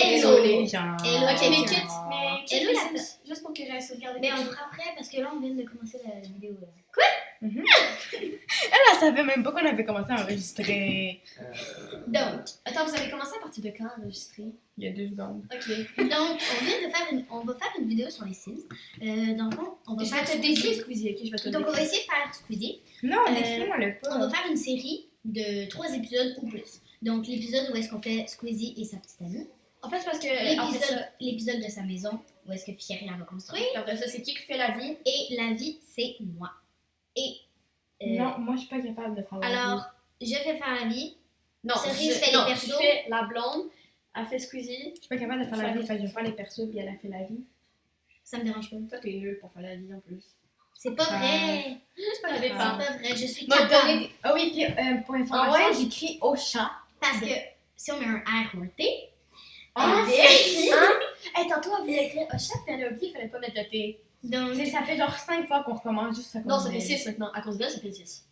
Désolé, les gens. Hello, Ok, mais quelqu'un. quitte, mais quitte Hello, les la- Sims, juste pour que j'aille sauvegarder Mais quelque on chose. fera après parce que là, on vient de commencer la vidéo. Elle savait même pas qu'on avait commencé à enregistrer Donc, Attends, vous avez commencé à partir de quand enregistrer? il y a 2 secondes. Ok. donc, on va faire une vidéo sur les Sims. Dans le fond, on va Je faire vais te Squeezie. décrire Squeezie, ok? Je vais te Donc, on va décrire. essayer de faire Squeezie. Non, décris-moi le On va pas. faire une série de 3 épisodes ou plus. Donc, l'épisode où est-ce qu'on fait Squeezie et sa petite amie. En fait, c'est parce que. Après ça, L'épisode de sa maison où est-ce que Fieri en va construire. après ça, c'est qui fait la vie? Et la vie, c'est moi. Et Non, moi je suis pas capable de faire la alors, je vais faire la vie. Non, Cerise fait les non, persos. tu fais la blonde, elle fait Squeezie. vie. Je suis pas capable de faire la vie, fait que je vais faire les persos puis elle a fait la vie. Ça me dérange pas. Toi, t'es nul pour faire la vie en plus. C'est pas vrai. Ça C'est dépend. pas vrai. Je suis M'a capable. donné des. Ah oui, puis pour information, Ah ouais? j'écris au chat. Parce que si on met un R ou un T, Ah, c'est c'est hein? Hey, tantôt, on voulait écrire au chat, puis elle a oublié, il fallait pas mettre le T. donc. Tu sais, ça fait genre 5 fois qu'on recommence juste ça. Non, ça fait 6 maintenant. À cause de là, ça fait 10.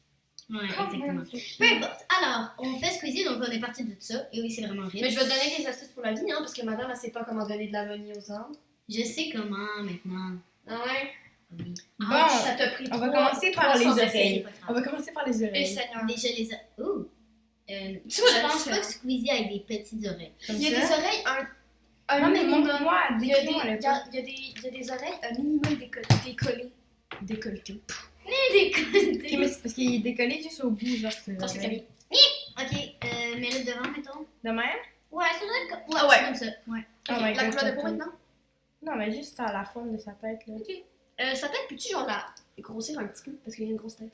Ouais, exactement. Peu importe. Alors, on fait Squeezie, donc on est parti de ça. Et oui, c'est vraiment vite. Mais je vais te donner des astuces pour la vie, hein, parce que madame, elle sait pas comment donner de la money aux hommes. Je sais comment maintenant. Ah ouais? Oui. Bon, ça t'a pris on va 300 commencer par les C'est oreilles. pas On grave. va commencer par les Et oreilles. Seigneur. Déjà les. Ouh! Tu vois, Je pense ça. pas que Squeezie a des petites oreilles. Comme Il y a des ça. oreilles, un Non, mais minimum. montre-moi, Il y a des, décris-moi le il y pas. a, il y a des, il y a des oreilles, un minimum décollées. Décolletées. Des Ok, mais c'est parce qu'il est décollé juste au bout, genre. Quand c'est oreilles. calé. Ok, mets-le devant, mettons. De même? Ouais, ça doit être comme, Ah ouais. c'est comme ça. Ouais. Oh my La God, couleur de ça peau peut- maintenant? Non, mais juste à la forme de sa tête, là. Sa tête, peux-tu genre la grossir un petit peu? Parce qu'il y a une grosse tête.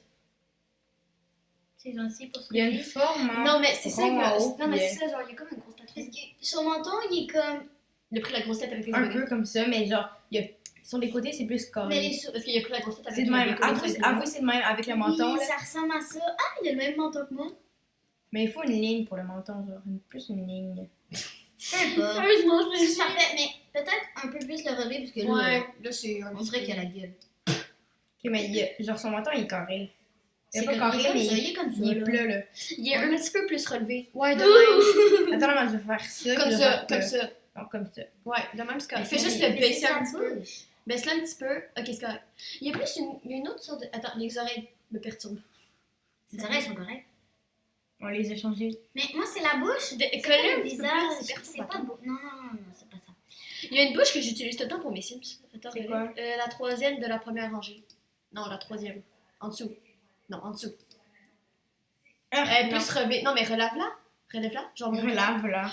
C'est gentil pour Il y a une Squeezie. forme, hein. Non, mais c'est ça, rond en haut, non, mais puis, c'est ça, genre, il y a comme une grosse tête. Parce que son menton, il est comme. Il a pris la grosse tête avec les un oreilles. peu comme ça, mais genre, il y a... sur les côtés, c'est plus Mais carré. les sous. Parce qu'il a pris la grosse tête avec C'est de les même. oreilles. Avoue, c'est de même avec le menton, Oui, là. ça ressemble à ça. Ah, il a le même menton que moi. Mais il faut une ligne pour le menton, genre. Plus une ligne. Peu importe. Sérieusement, je C'est parfait, mais peut-être un peu plus le relever, parce que là, Ouais, là, c'est un on dirait qu'il a la gueule. Ok, mais il y a... genre, son menton, il est carré. Il est pas comme- carré, mais il est comme ça. il est là. plat, là. Il est un petit peu plus relevé. Ouais, de même. Attends, là, moi, je vais faire ça. Comme puis je vais ça, faire comme ça. ça. Non, comme ça. Ouais, de même, c'est correct. Mais Fais juste c'est- le mais c'est baisser un sa petit peu. bouche. Baisse-le un petit peu. Ok, c'est correct. Il y a plus il y a une autre sorte de. Attends, les oreilles me perturbent. Ses oreilles sont correctes. On les a changés. Mais moi, c'est la bouche. C'est pas Coller un le petit peu visage. plus, C'est pas beau. Non, c'est pas ça. Il y a une bouche que j'utilise tout le temps pour mes Sims. Attends, C'est regarde. quoi? La troisième de la première rangée. Non, la troisième. En dessous. Non, en dessous. Ah, Plus relevée. Non, mais relève-la. Relève-la. Genre, monte-la. relave, là.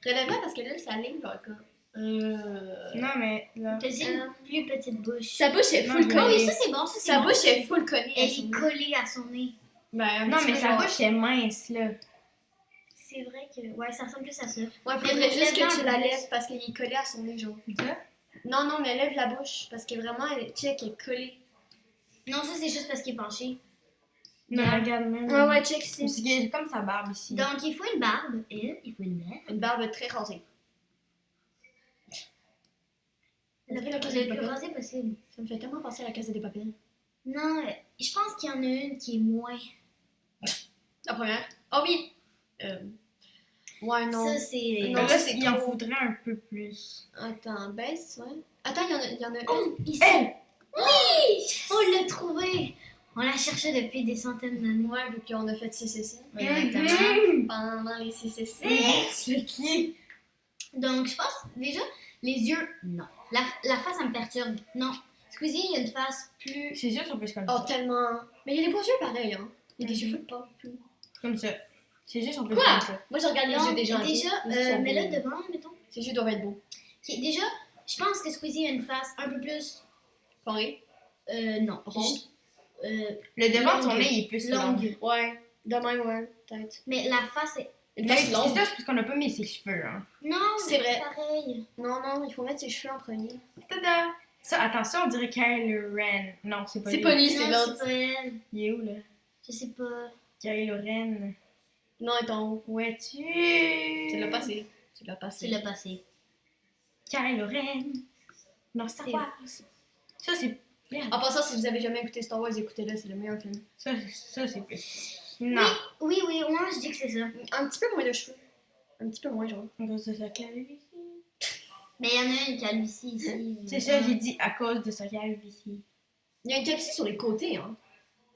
Relève-la parce que là, ça ligne, genre, comme. Non, mais là. T'as dit une plus petite bouche. Sa bouche est Non, full je Oh vais- collée. oui, ça c'est bon, ça c'est Sa bon. bouche est full collée. Elle est collée à son nez. Ben, un Non, petit mais peu, sa genre. bouche est mince, là. C'est vrai que. Ouais, ça ressemble plus à ça. Ouais, Mais faudrait juste lève-la que tu un la peu. lèves parce qu'elle est collée à son nez, genre. Ça? Non, non, mais lève la bouche parce que vraiment, check, elle est collée. Non, ça c'est juste parce qu'il est penché. Non, Yeah. regarde même. Ouais, ouais, check ici. C'est comme sa barbe ici. Donc il faut une barbe. Et il faut une barbe. Une barbe très rasée. On dirait la Casa Le des plus Papel. rasé possible. Ça me fait tellement penser à la Casa des Papel. Non, je pense qu'il y en a une qui est moins. La première. Oh oui! Ouais, non. Ça c'est. Non, Là, ça, c'est il en trop. faudrait un peu plus. Attends, baisse, ouais. Attends, il y en a une. Oh, ici. Elle! Oui! On l'a trouvé! On l'a cherché depuis des centaines d'années. Ouais, vu qu'on a fait CCC. Exactement. Pendant les CCC. C'est qui? Donc, je pense, déjà, les yeux, non. La face, ça me perturbe. Non. Squeezie, il a une face plus. C'est juste un peu comme Oh, ça. tellement. Mais il y a des beaux yeux pareils, hein. Il y a des cheveux pas. Comme ça. C'est juste un peu Quoi? comme ça. Moi, je regarde les Non, yeux des gens. déjà, Les yeux sont mets-le beaux. devant, mettons. Ses yeux doivent être beaux. Ok, déjà, je pense que Squeezie a une face un peu plus. Carré. Non. Ronde. Le devant de son Longue. nez, il est plus long. Longue. Ouais. De même, ouais, peut-être. Mais la face est. Une Mais face c'est longue. ça, c'est parce qu'on n'a pas mis ses cheveux, hein. Non, C'est vrai. pareil. Non, non, il faut mettre ses cheveux en premier. Tada! Ça, attends, ça, on dirait Kylo Ren. Non, c'est pas C'est lui. pas lui, c'est Non, l'autre. c'est pas elle. Il est où, là? Je sais pas. Kylo Ren. Non, elle est en haut. Où es-tu? Tu l'as passé. Tu l'as passé. C'est le passé. Kylo Ren. Non, Star C'est- Wars. Ça, c'est... En passant, si vous avez jamais écouté Star Wars, écoutez-le, c'est le meilleur film. Ça, c'est plus... Non. Oui, moi, je dis que c'est ça. Un petit peu moins de cheveux. Un petit peu moins, genre. À cause de sa calvitie. Mais il y en a une calvitie ici. C'est ça, j'ai dit à cause de sa calvitie. Il y a une calvitie sur les côtés, hein.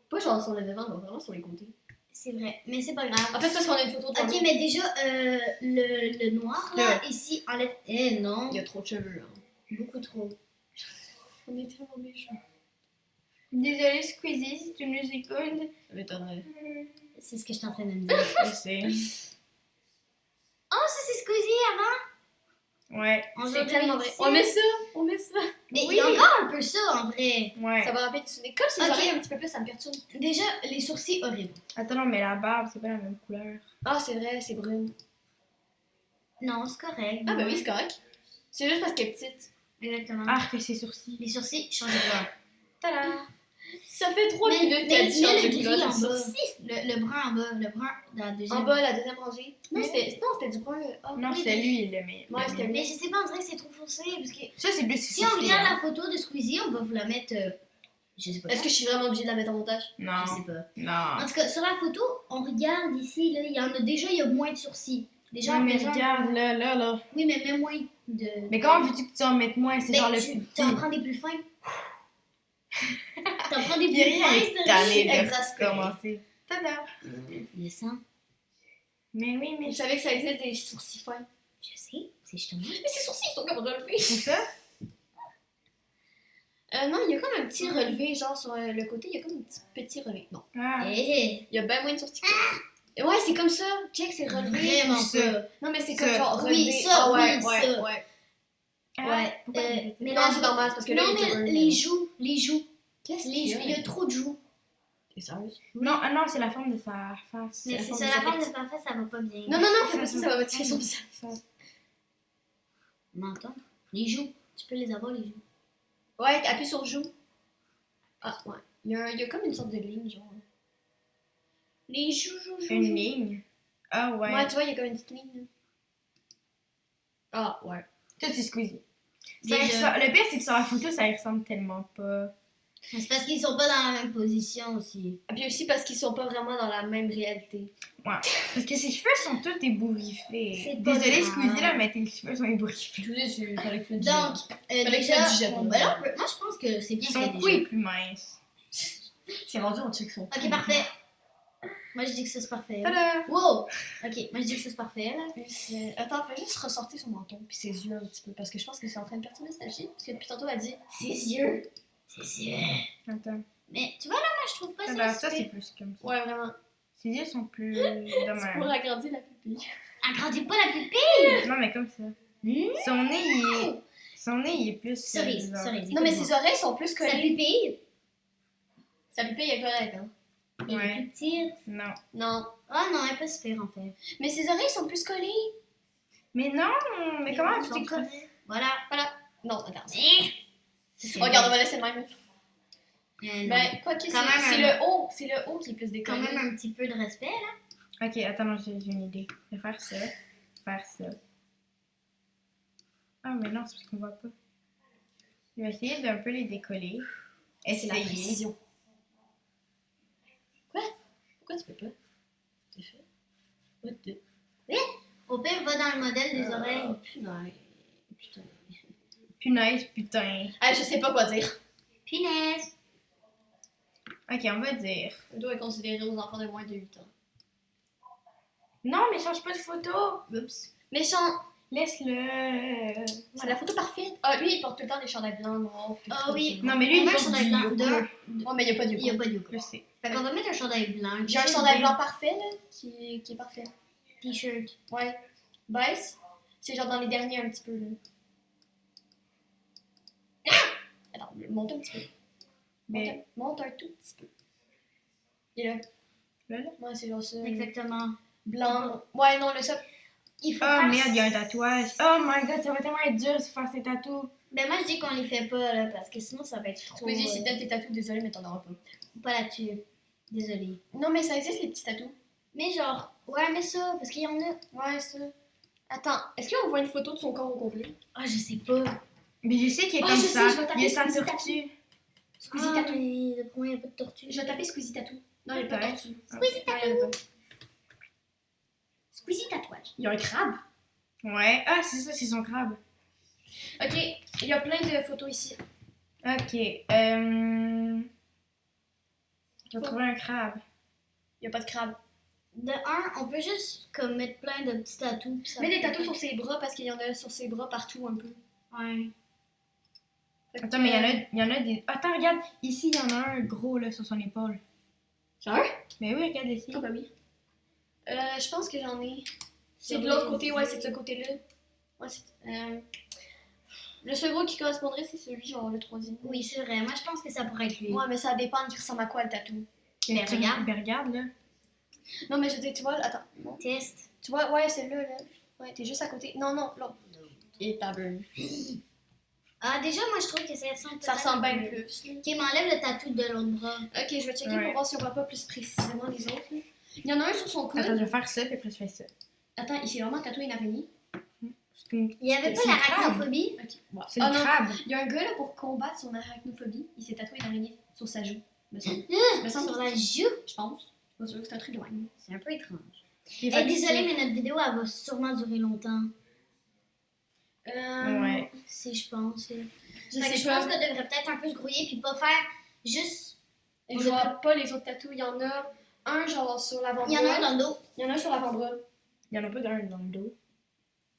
Pas genre sur le devant, mais vraiment sur les côtés. C'est vrai, mais c'est pas grave. En fait, parce qu'on a une photo de Ok, mais déjà, le noir, là, ici, enlève... Eh non, Il y a trop de cheveux, hein. beaucoup trop. On est tellement méchants. Désolée, Squeezie, si tu nous écoutes. Ça m'étonnerait. C'est ce que je suis en train de me dire. Je sais. Oh, ça, c'est Squeezie avant. Ouais. C'est tellement vrai. On met ça! On met ça! Mais Oui. il y a encore un peu ça, en vrai. Ouais. Ça va rappeler de sonner. Comme ses Ok. oreilles un petit peu plus, ça me perturbe. Déjà, les sourcils horribles. Attends, non, mais la barbe, c'est pas la même couleur. Ah, c'est vrai, c'est brune. Non, c'est correct. Ah, ben oui, c'est correct. C'est juste parce qu'elle est petite. Exactement. Ah, que ses sourcils. Les sourcils changent de couleur. Tada! Ça fait 3 Mais minutes qu'elle il y a change le de gris couleur, en c'est bas. ça. Le brun en bas. Le brun dans la deuxième. En bas, la deuxième rangée. Non, Oui. c'était du brun. Ah, Non, oui, c'est mais- lui, le meilleur. Ouais, c'était Mais je sais pas, on dirait que c'est trop foncé. Parce que Ça, c'est plus si on sourcils, regarde hein. la photo de Squeezie, on va vous la mettre. Je sais pas. Est-ce que je suis vraiment obligée de la mettre en montage? Non. Je sais pas. Non. En tout cas, sur la photo, on regarde ici, là, il y en a déjà, il y a moins de sourcils. Déjà, Non, mais par exemple- regarde, là. Oui, mais même moins de. Mais comment veux-tu que tu en mettes moins? C'est Ben, genre le tu plus en petit. prends des plus fins. T'en prends des plus Myriam fins, est tannée de exaspérée. commencer. Tada! Le sang. Mais oui, mais Je savais que ça existe des sourcils fins. Je sais, c'est justement. Mais ces sourcils, ils sont comme relevés. c'est ça? Non, il y a comme un petit relevé, genre sur le côté, il y a comme un petit relevé. Non. Ah. Eh, Il y a bien moins de sourcils que ça. Ouais, c'est comme ça. Check, c'est relevé. vraiment ça. pas. Non, mais c'est Ça. comme genre Oui, relevé. ça, Ah ouais, oui, ouais, ça. ouais. Ah, Ouais, pourquoi tu mais fais Non, là, c'est normal, c'est parce que là, non, il est mais heureux. les joues. Qu'est-ce Les joues, il y a trop de joues. T'es sérieuse? Non, ah non, c'est la forme de sa face. Mais la c'est forme ça, de la sa forme de tête. ta face, ça va pas bien. Non, non, non, fais pas ça, ça va motiver son visage. Ça. Menton. Les joues, tu peux les avoir, les joues. Ouais, appuie sur joue. Ah, ouais. Il y a comme une sorte de ligne, genre. Les joues, Une ligne. Ah ouais. Ouais, tu vois, il y a comme une petite ligne. Là. Ah, ouais. Ça, c'est Squeezie. Déjà. Le pire, c'est que sur la photo, ça y ressemble tellement pas. C'est parce qu'ils sont pas dans la même position aussi. Et puis aussi parce qu'ils sont pas vraiment dans la même réalité. Parce que ses cheveux sont tous ébouriffés. C'est pas Désolée, grave. Squeezie, là, mais tes cheveux sont ébouriffés. Je vous dis, il fallait que tu le dises. Donc, Fallait que déjà, tu le dises, bon, là. ben là, moi je pense que c'est bien Son fait cou déjà. est plus mince. C'est rendu, on check son. Ok, parfait. Moi je dis que ça c'est parfait. Tada! Wow! Ok, moi je dis que ça c'est parfait là. Attends, fais juste ressortir son menton puis ses yeux un petit peu parce que je pense que c'est en train de perturber sa fille. Parce que depuis tantôt, elle dit Ses yeux. Ses yeux. Attends. Mais tu vois là, moi je trouve pas Tada, ça. ça, c'est super. plus comme ça. ouais, vraiment. Ses yeux sont plus Tu de pourrais même. agrandir la pupille. Agrandis pas la pupille! Non, mais comme ça. Hmm? Son nez, il est plus. Cerise, bizarre. cerise. Non, mais ses oreilles sont plus Sa collées. pupille, Sa pupille est correcte, hein. elle est Ouais. plus petite. Non. Non. Oh non, elle est pas super en fait. Mais ses oreilles sont plus collées. Mais non! Mais comment Ils tu sont t'es collés. Voilà. Non, attends. C'est Regarde, on va laisser le même. non. Ben, quoi que Quand même c'est un- le haut. C'est le haut qui est plus Quand décollé. même un petit peu de respect là. Ok, attends, non, j'ai une idée. Je vais faire ça. Faire ça. Ah, mais non, c'est parce qu'on voit pas. Je vais essayer d'un peu les décoller. C'est la Essayer. précision. Quoi? Pourquoi tu peux pas? T'es fait? What the... Au pire, va dans le modèle des oreilles. Punaise. Putain. Punaise, putain. Ah, je sais pas quoi dire. Punaise. Ok, on va dire. Le dos est considéré aux enfants de moins de 8 ans. Non, mais change pas de photo. Oups. Méchant. Laisse-le. C'est la photo parfaite. Ah, lui, il porte tout le temps des chandails blancs, noirs. puis Ah tout oui. comme ça. Non, mais lui, il On met un porte chandail du blanc. yoga. Deux. Ouais, mais il n'y a pas de Il n'y a yoga. pas de yoga. Je sais. Fait qu'on va mettre un chandail blanc. J'ai un chandail blanc parfait, là, qui est parfait. T-shirt. Ouais. Baisse. C'est genre dans les derniers un petit peu, là. Attends, monte un petit peu. Mais Monte un tout petit peu. Il est là. là, là. Ouais, c'est genre ça. Exactement. Blanc. Ouais, non, le ça. Il faut Oh faire... merde, il y a un tatouage. Oh my god, ça va tellement être dur de faire ces tatous. Ben moi je dis qu'on les fait pas là parce que sinon ça va être trop... Vas-y, si t'aimes tes tatous, désolé, mais t'en auras pas. Pas là-dessus. Désolée. Non, mais ça existe, les petits tatous. Mais genre, ouais mais ça, parce qu'il y en a... Ouais, ça. Attends, est-ce qu'on voit une photo de son corps au complet? Ah je sais pas. Mais je sais qu'il est Oh, comme je sais, ça. je vais taper Il y a sa Squeezie tortue. Squeezie Ah, tatou. mais d'après moi il n'y a pas de tortue. Je vais taper Squeezie tatou. Non, il n'y a pas de Peut-être. tortue. Squeezie Non, il y en a pas. Squeezie tatouage. Il y a un crabe. Ouais. Ah, c'est ça, c'est son crabe. Ok, il y a plein de photos ici. Ok. J'ai trouvé un crabe. Il y a pas de crabe. De un, on peut juste comme mettre plein de petits tatous. Puis ça Mets des fait- tatous sur ses bras parce qu'il y en a sur ses bras partout un peu. Ouais. Fait Attends, que- mais il y en a des. Attends, regarde. Ici, il y en a un gros là sur son épaule. Sérieux? Mais oui, regarde ici. Ah bah oui. Je pense que j'en ai. C'est Sur de l'autre les côté, ouais, yeux. c'est de ce côté-là. Ouais, c'est. Le seul gros qui correspondrait, c'est celui, genre le troisième. Oui, c'est vrai. Moi, je pense que ça pourrait être lui. Ouais, mais ça dépend qui ressemble à quoi le tatou. Mais regarde. Ben, regarde là. Non, mais je dis, tu vois, attends. Non. Test. Tu vois, ouais, celle-là, là. Ouais, t'es juste à côté. Non, non, l'autre. Et ta burn. Ah, déjà, moi, je trouve que ça ressemble Ça peut-être ressemble un bien peu. plus. Ok, m'enlève le tatou de l'autre bras. Ok, je vais checker Ouais. pour voir si on voit pas plus précisément les autres. Là. Il y en a un sur son coude. Attends, je vais faire ça, puis après je fais ça. Attends, il s'est vraiment tatoué une araignée. C'est une- Il y avait pas c'est le crabe. l'arachnophobie? Ok. Wow. C'est Ah le non, crabe. il y a un gars là pour combattre son arachnophobie. Il s'est tatoué une araignée sur sa joue. Me semble. Me semble. Sur la joue? Je pense. Je suis pas sûre que c'est un truc de même. C'est un peu étrange. Qui est Hey, fait désolée, ici. mais notre vidéo, elle va sûrement durer longtemps. Ouais. Si je pense. Je Fait que sais je pas. pense qu'on devrait peut-être un peu se grouiller puis pas faire juste. Et je vois pas les autres tatous. Il y en a un genre sur l'avant-bras. Il y en a un dans le dos. Il y en a un sur l'avant-bras. Il y en a pas d'un dans le dos.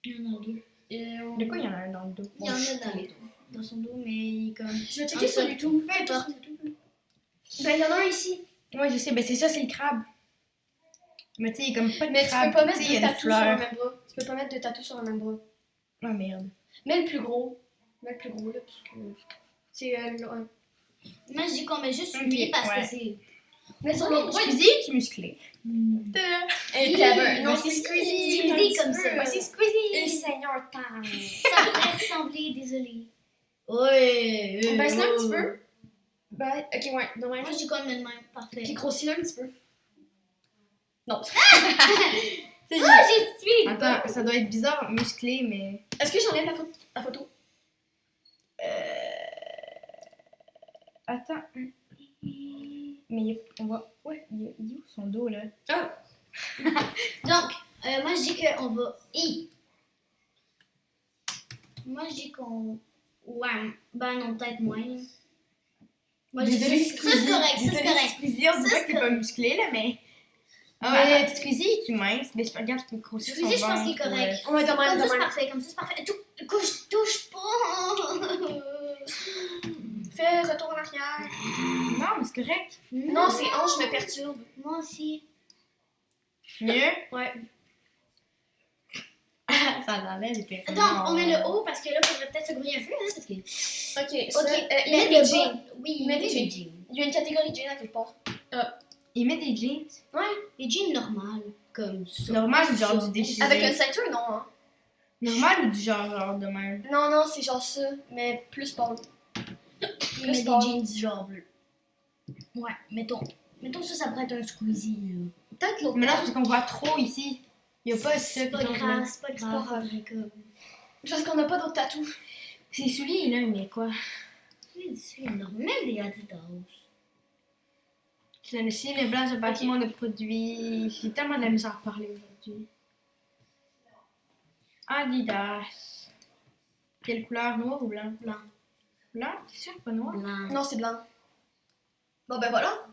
Il y en a dans le dos. Et, De quoi il y en a un dans le dos? Il y en a dans les dos. Dans son dos, mais il est comme. Je vais En checker sur dessous. YouTube. Peu importe. Ben, il y en a un ici. Ouais, je sais, ben c'est ça, c'est le crabe. Mais tu sais, il y a comme pas de Mais tu crabe. peux pas mettre tu sais, il deux y a une tatous sur le fleur. même bras. Tu peux pas mettre deux tatous sur le même bras. Oh merde. Mets le plus gros. Mets le plus gros là, parce que. C'est un. Moi, je dis qu'on met juste Ok, lui parce ouais. que c'est. Mais sur l'autre bras, il Squeezie qui est musclé. est clever. Non, c'est Squeezie. Squeezie comme ça. Moi, c'est Le Squeezie. Seigneur Time. Ça pourrait ressembler, désolée. Ouais. Ben, c'est un petit peu. Ben, ok, ouais, de même. Moi, je dis qu'on le met de même. Parfait. Puis grossis-le un petit peu. Non. Oh, j'ai suivi. Attends, ça doit être bizarre, musclé, mais. Est-ce que j'enlève la photo? Attends. Mais on va. Ouais, il est où son dos là? Donc, moi, je dis qu'on va. Hi. Moi, je dis qu'on. Ouais. Ben, non, peut-être moins. Là. Moi, je dis Désolée, ça, c'est correct. Ça, c'est Désolée, correct. Squeezie, on dit Ça, pas c'est que t'es pas musclé là, mais. Ah, Mais- mais Squeezie, tu mince, mais je regarde, tu peux grossir son Squeezie, je pense qu'il est ventre, correct. Ouais, de même, Comme ça, de c'est même. parfait. Comme ça, c'est parfait. Touche pas. Fais retour en arrière. Non, mais c'est correct. Non, c'est hanche, je me perturbe. Moi aussi. Mieux? Ouais. Ça l'enlève, était. Donc, on met le haut parce que là, il faudrait peut-être se grouiller un peu. Hein, parce que... Ok, ça, Ok, il mais met des le jeans. bas- Oui, Il met des jeans. jeans. Il y a une catégorie de jeans à quelque part. Il met des jeans. Ouais. Des jeans normales, comme ça. Normal ou genre Ça. du déchiré? Avec une ceinture, non, hein. Normal ou du genre de même? Non, non, c'est genre ça, mais plus pâle. Il met des sport. jeans genre bleu. Ouais, mettons. Mettons ça, ça pourrait être un squeezie. Là. Peut-être l'autre. Mais non, c'est parce qu'on voit trop ici. Il y a pas ça. C'est pas qui tombe grave, là. c'est pas pas grave. grave. faudrait comme- Parce qu'on n'a pas d'autres tatous. Ces souliers là, mais quoi? C'est normal des Adidas. C'est le ciel est blanc, je bâtiment de produits. J'ai tellement de la misère à parler aujourd'hui. Adidas. Quelle couleur? Noir ou blanc? Blanc. Blanc? C'est sûr, pas noir? Blanc. Non, c'est blanc. Bon, ben voilà.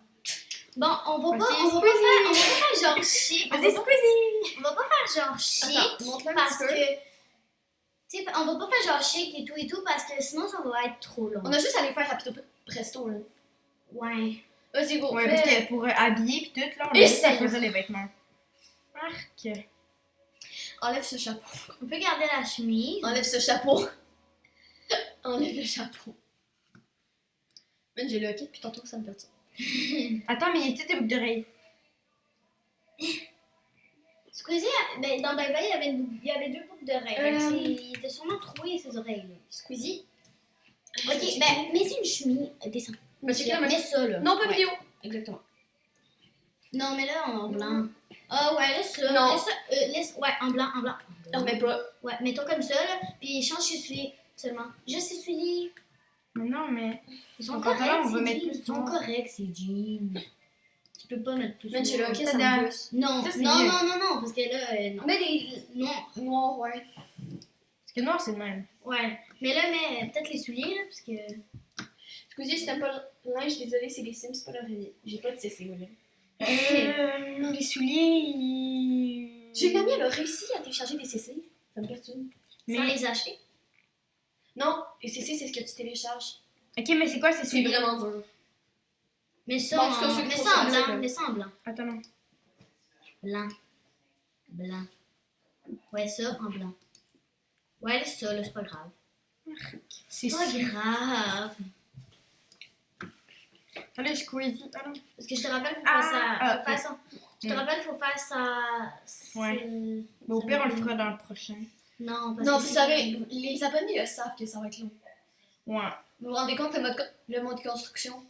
Bon, on va pas, Vas-y, on va pas faire, on va pas faire genre chier. On va Vas-y, pas- Squeezie! on va pas faire genre chier Attends, montre-le un parce petit peu. que. Tu sais, on va pas faire genre chic et tout parce que sinon ça va être trop long. On a juste à les faire rapido presto, là. Ouais. Vas-y, go. Ouais, fais- parce que pour habiller pis tout, là, on a Et juste à c'est- choisir les vêtements. Marc. Enlève ce chapeau. On peut garder la chemise. Enlève ce chapeau. Enlève le chapeau. Man, j'ai le hockey depuis tantôt, ça me perturbe. Attends, mais il y a tes boucles d'oreilles. Squeezie, ben, dans Bye Bye, il y avait deux boucles d'oreilles. Fait que il était sûrement troué ses oreilles. Là. Squeezie. Ok, ben, mets une chemise. Descends. Mais c'est Mets ça là. Non, pas Ouais. vidéo. Exactement. Non, mais là, en blanc. Ah ouais, laisse ça. Non. Laisse ça. Laisse, ouais, en blanc, en blanc. Non, mais pas. Ouais, mets-toi comme ça, là. Puis change essuyer seulement. Juste essuyer. Mais non, mais. Ils sont Quand corrects, on va ces mettre jeans. plus Ils sont noir. corrects, ces jeans. Tu peux pas mettre plus. Man, j'ai le noir. hockey, ça Tada. me gosse. Non, Ça, c'est non, mieux. non, non, non, parce que là, non. Mais les Noir. noirs, ouais. Parce que noir, c'est le même. Ouais. Mais là, mais peut-être les souliers, là, parce que. Excusez, si t'aimes pas le linge, désolé, c'est les Sims, c'est pas la vraie vie. J'ai pas de CC, là. Les souliers, J'ai une amie, elle a réussi à télécharger des CC. Ça me perturbe. Mais- Sans les acheter. Non, les CC, c'est ce que tu télécharges. Ok, mais c'est quoi ces C'est souliers? vraiment dur. Mais ça, Bon, en tout cas, ceux qui mets font ça en ça, blanc. là. Mets ça en blanc. Attends, non. Blanc. Blanc. Ouais, ça en blanc. Ouais, c'est ça, là, c'est pas grave. C'est C'est pas ça. grave. Allez, Squeezie. Ah non. Parce que je te rappelle, faut Ah, faire ça. ah, Faut faire ça. Je te Mm. rappelle, faut faire ça. Ouais. Mais au pire, on le fera dans le prochain. Non, parce Non, que vous c'est- savez, les abonnés le savent que ça va être long. Ouais. Vous vous rendez compte le mode construction?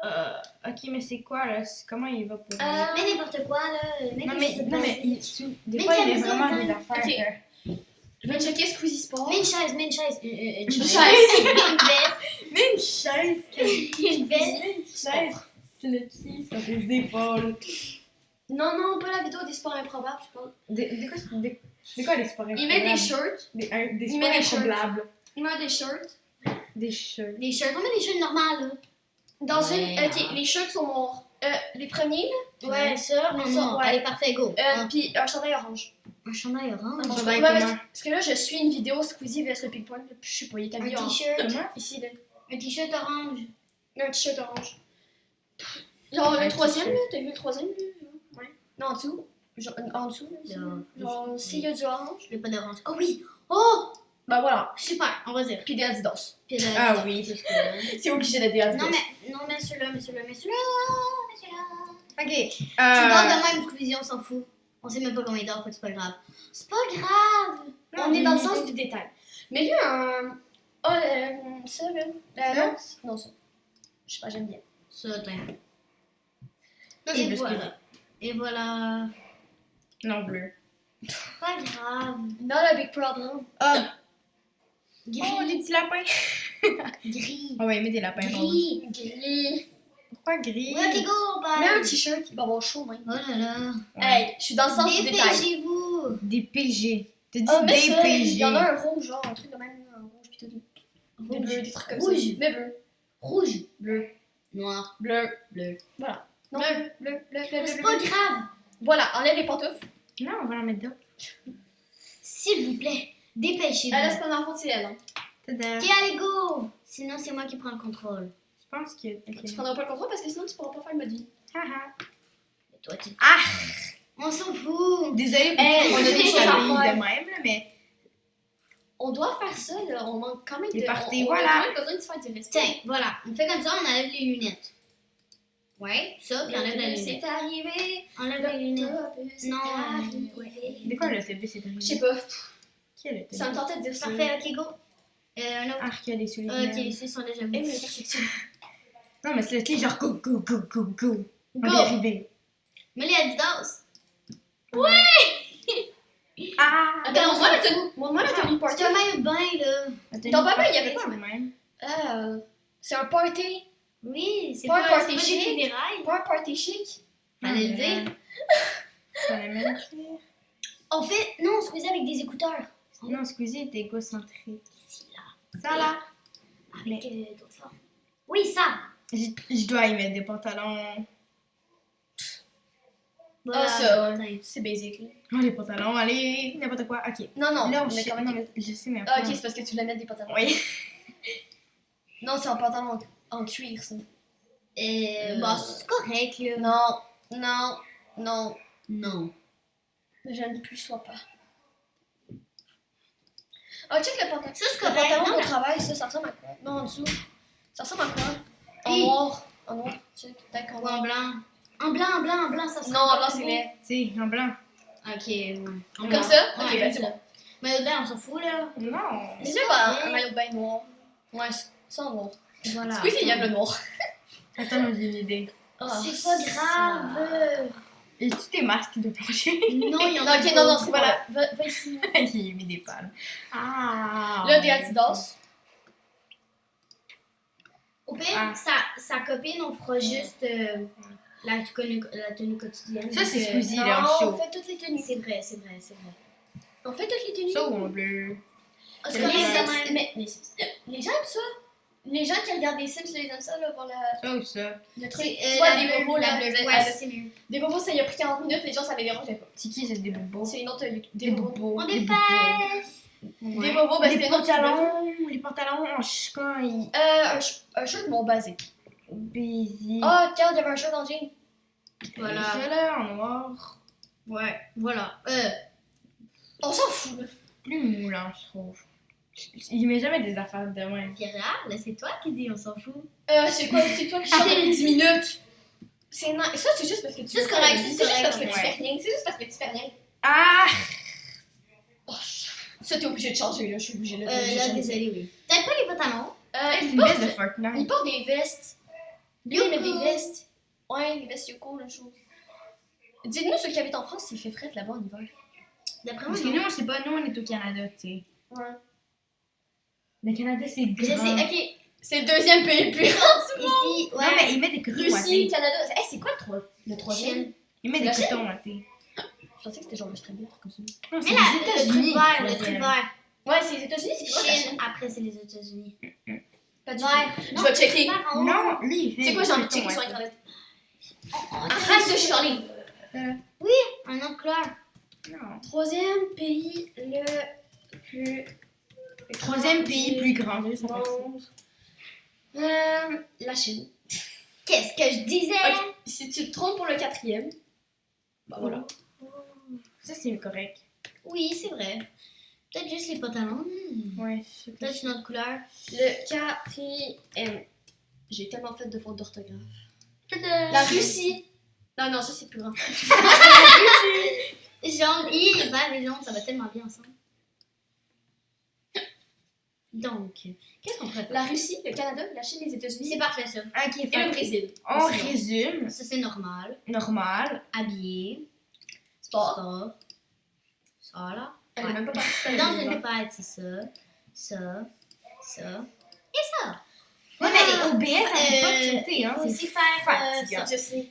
Ok, mais c'est quoi là? Comment il va pour. Mais n'importe quoi, là. Mets Non, quelque mais, chose de non, mais basique. des Mais fois, il t'as met raison, vraiment quand des même. affaires. Je vais checker Squeezie Sport. Mets une chaise, mets une chaise. Une Une chaise. chaise. Une veste. Mais une chaise! Une veste. Une chaise! C'est le pied, ça fait des épaules. Non, non, pas la vidéo des sports improbables, je pense. De quoi les sports Il met des improbables? shirts. Des il sports met des shirts. improbables. Il met des shirts. Des shirts. Des shirts. On met des shirts normales, là. Dans Ouais. une. Ok, les shirts sont noirs. Les premiers, là. Ouais, ça, Mais en ça, noir. ouais. Allez, parfait, go. Puis un chandail orange. Un chandail orange. Un Ouais, chandail parce, comment? parce que là, je suis une vidéo Squeezie vs le Ping Pong. Puis je sais pas, il est Un habillé en. t-shirt. Comment? Ici, là. Un t-shirt orange. Un t-shirt orange. Genre, Un le troisième, t-shirt. là. T'as vu le troisième, là? Ouais. Non, en dessous. Genre, en dessous, là. ici, là. Genre, s'il y a du orange. Il n'y a pas d'orange. Oh oui! Oh! Ben voilà. Super, on va dire. Puis des Adidas. Puis là, Ah ça, oui. parce que là- C'est obligé d'être des Adidas. Non, mais celui-là, mais celui-là, mais celui-là, mais celui-là. Ok. Tu Euh, dors de même, Squeezie, on s'en fout. On sait même pas comment il dort, fait que c'est pas grave. C'est pas grave! On est dans le sens du détail. Mais lui, un. Oh, ça, là. Ça? Non, ça. Je sais pas, j'aime bien. Ça, t'as. Ça, c'est Et le voilà. Et voilà. Non, bleu. Pas grave. Not a big problem. Ah! Gris. Oh, des petits lapins! Gris. Oh, ouais, mets des lapins roses. Gris. Gris. Pourquoi gris? Ouais, ok, go, bye. Mets un t-shirt, il va avoir chaud, même. Oh là là. Ouais. Hey, je suis dans le sens du détail. Dépêchez-vous. Des PG. T'as dit Ah, mais des ça, PG. il y en a un rouge, genre, un truc de même, un rouge, pis tout. Des bleus, des trucs comme ça. Rouge. Mais bleu. Rouge. Bleu. Noir. Bleu. Bleu. Voilà. Non, Bleu. bleu, bleu, bleu, bleu, C'est bleu, pas bleu. grave. Voilà, enlève les pantoufles. Non, on va en mettre deux. S'il vous plaît, dépêchez-vous. Là, c'est pas ma faute, c'est elle. Hein. Tada. Ok, allez, go. Sinon, c'est moi qui prends le contrôle. Je pense que. Ok. Tu prendras pas le contrôle parce que sinon, tu pourras pas faire le mode vie. Haha. Et toi, tu... Ah! On s'en fout. Désolée, Hey, on a des des choses choses à de faire. même, là, mais. On doit faire ça, là. On manque quand même Les de. parties, on voilà. a quand même besoin de se faire du respect. Tiens, voilà. On fait comme ça, on enlève les lunettes. Ouais, ça, puis enlève la lunette. C'est arrivé. Enlève les lunettes. Non. De quoi l'autobus est arrivé? Je sais pas. Qui a l'autobus? Ça me tentait de dire ça. Parfait, ok, go. Un autre. Ah, qui a des souliers. Ok, ils sont déjà Eh, mis. mais la perfection. Non, mais c'est genre go, go, go, go, go. On Go. va y arriver. Mais les Adidas. Ah! Attends, on moi, s'en la tenue. Moi, la tenue party. C'est un maillot de bain, là. Dans papa, il y avait pas pas même. C'est un party. Oui, c'est Pas pas, un c'est party pas des chic. funérailles. Pas un party chic. Fallait le dire. Fallait même dire. On fait. Non, on se faisait avec des écouteurs. Non, Squeezie est égocentrique. Ici, là. Ça là, Avec d'autres formes. Oui, ça. je dois y mettre des pantalons. Voilà. Ah, ça, Tiens. c'est basic. là. Oh, les pantalons, allez, n'importe quoi. Ok. Non, non, Là, on mais sait- quand non, même. mais je sais, mais Ah, après, ok, c'est parce que tu voulais mettre des pantalons. Oui. Non, c'est un pantalon en cuir, ça. Bah, c'est correct, là. Non, non, non. Non. Je ne plus sois pas. Ah, check le pantalon. Ça, c'est Le correct. pantalon Non, au travail, ça ressemble à quoi? Non, en dessous. Ça ressemble à quoi? En Hi. noir. En noir. Check. Tac, en Ou en noir. blanc. En blanc, en blanc, en blanc, ça se Non, en blanc, c'est laid. tu sais, en blanc. Ok, ouais. En Comme blanc. ça? Ouais, Ok, comme ben c'est ça. bon. Mais là, on s'en fout, là. Non. C'est pas un maillot de bain noir. Ouais, ça en noir. Voilà. Squeezie, il y a le noir. Attends, j'ai une idée. Ah, C'est pas grave. Et tu tes masques de plongée? Non, il y en Non, a ok, pas. non, non, c'est voilà. Va ici. J'ai mis des palmes. Ah. Là, des Adidas. Au pire, Ah. sa copine, on fera juste la tenue quotidienne. Ça, c'est Donc, Squeezie, Non, là, en on show. fait toutes les tenues. C'est vrai, c'est vrai, c'est vrai. On fait toutes les tenues. Ça ou en bleu? C'est Les vrai, Sims, quand même. mais les gens aiment ça. Les gens qui regardent des Sims, ils aiment ça, là, voir Ça ou ça? le truc. C'est Tu vois, la des bleue, bobos, la là, bleue. faisaient- Ouais, ça c'est mieux. des bobos, ça y a pris 40 minutes, les gens, ça les dérangeait pas. C'est qui, c'est des bobos? C'est une autre Des bobos. On des dépasse. Des bobos, ben Les c'était une autre pantalons, les pantalons en chican, ils... un shirt, mon basique. Busy. Ah, regarde, il y avait un shirt en jean. Voilà. Ça, là, en noir. Ouais, voilà. On s'en fout, là. Plus moulant, je trouve. Il met jamais des affaires de même. Pierre, là, c'est toi qui dis, on s'en fout. C'est quoi, c'est toi qui chante depuis 10 minutes. C'est nice. Ça, c'est juste parce que tu Ça, c'est correct, C'est c'est juste parce que correct, tu fais ouais. rien. C'est juste parce que tu fais rien. Ah! Oh, ça, t'es obligé de changer, là. Je suis obligée, là. t'es obligée de Là, changer. désolé, oui. Peut-être pas les pantalons. C'est Il une porte, veste de Fortnite. il porte des vestes. Lui, il met Yoko. des vestes. Ouais, les vestes Yoko, la chose. Dites-nous ceux qui habitent en France s'il fait frais là-bas en hiver. D'après moi, Parce que non. nous, on sait pas, nous, on est au Canada, tu sais. Ouais. Le Canada, c'est Je sais, grand. ok. C'est le deuxième pays le plus grand. Ici, Non, ouais. mais il met des cotons à Russie, thé. Canada. C'est quoi le troisième? Chine. Il met La des Chine? cotons à thé. Je pensais que c'était genre l'Australie, un truc comme ça. Non, Mais là, le truc vert, le truc troisième. vert. Ouais, c'est les États-Unis, c'est quoi la Chine, Chine? après c'est les États-Unis. Pas du Vert. tout. Je vais checker. vert en haut. Non, lui, il fait C'est quoi, des j'ai envie de cotons checker sur à thé. internet. Arrête de chialer. Un autre couleur. Non. Troisième pays le plus. Troisième pays plus grand. du Ça fait ça. monde. La Chine. Qu'est-ce que je disais? Ok, si tu te trompes pour le quatrième, bah voilà. Ça, c'est correct. Oui, c'est vrai. Peut-être juste les pantalons. Ouais, je sais pas. Peut-être une autre couleur. Le quatrième. J'ai tellement fait de fautes d'orthographe. La La Russie. Non, non, ça c'est plus grand. Jaune, et vert et jaune, ça va tellement bien ensemble. Donc, qu'est-ce qu'on préfère? La Russie, le Canada, la Chine, les C'est États-Unis parfait ça. Ok, et le fait Brésil. on Aussi, non. résume. Ça c'est normal. Normal. Habillé. Sport. Ça. Ça là. Elle est même pas partie. Dans une fête, c'est ça. Ça. Ça. Et ça. Ouais, mais au BS, ça fait pas de il sauter, hein. faut C'est aussi faire fatigant. Je sais.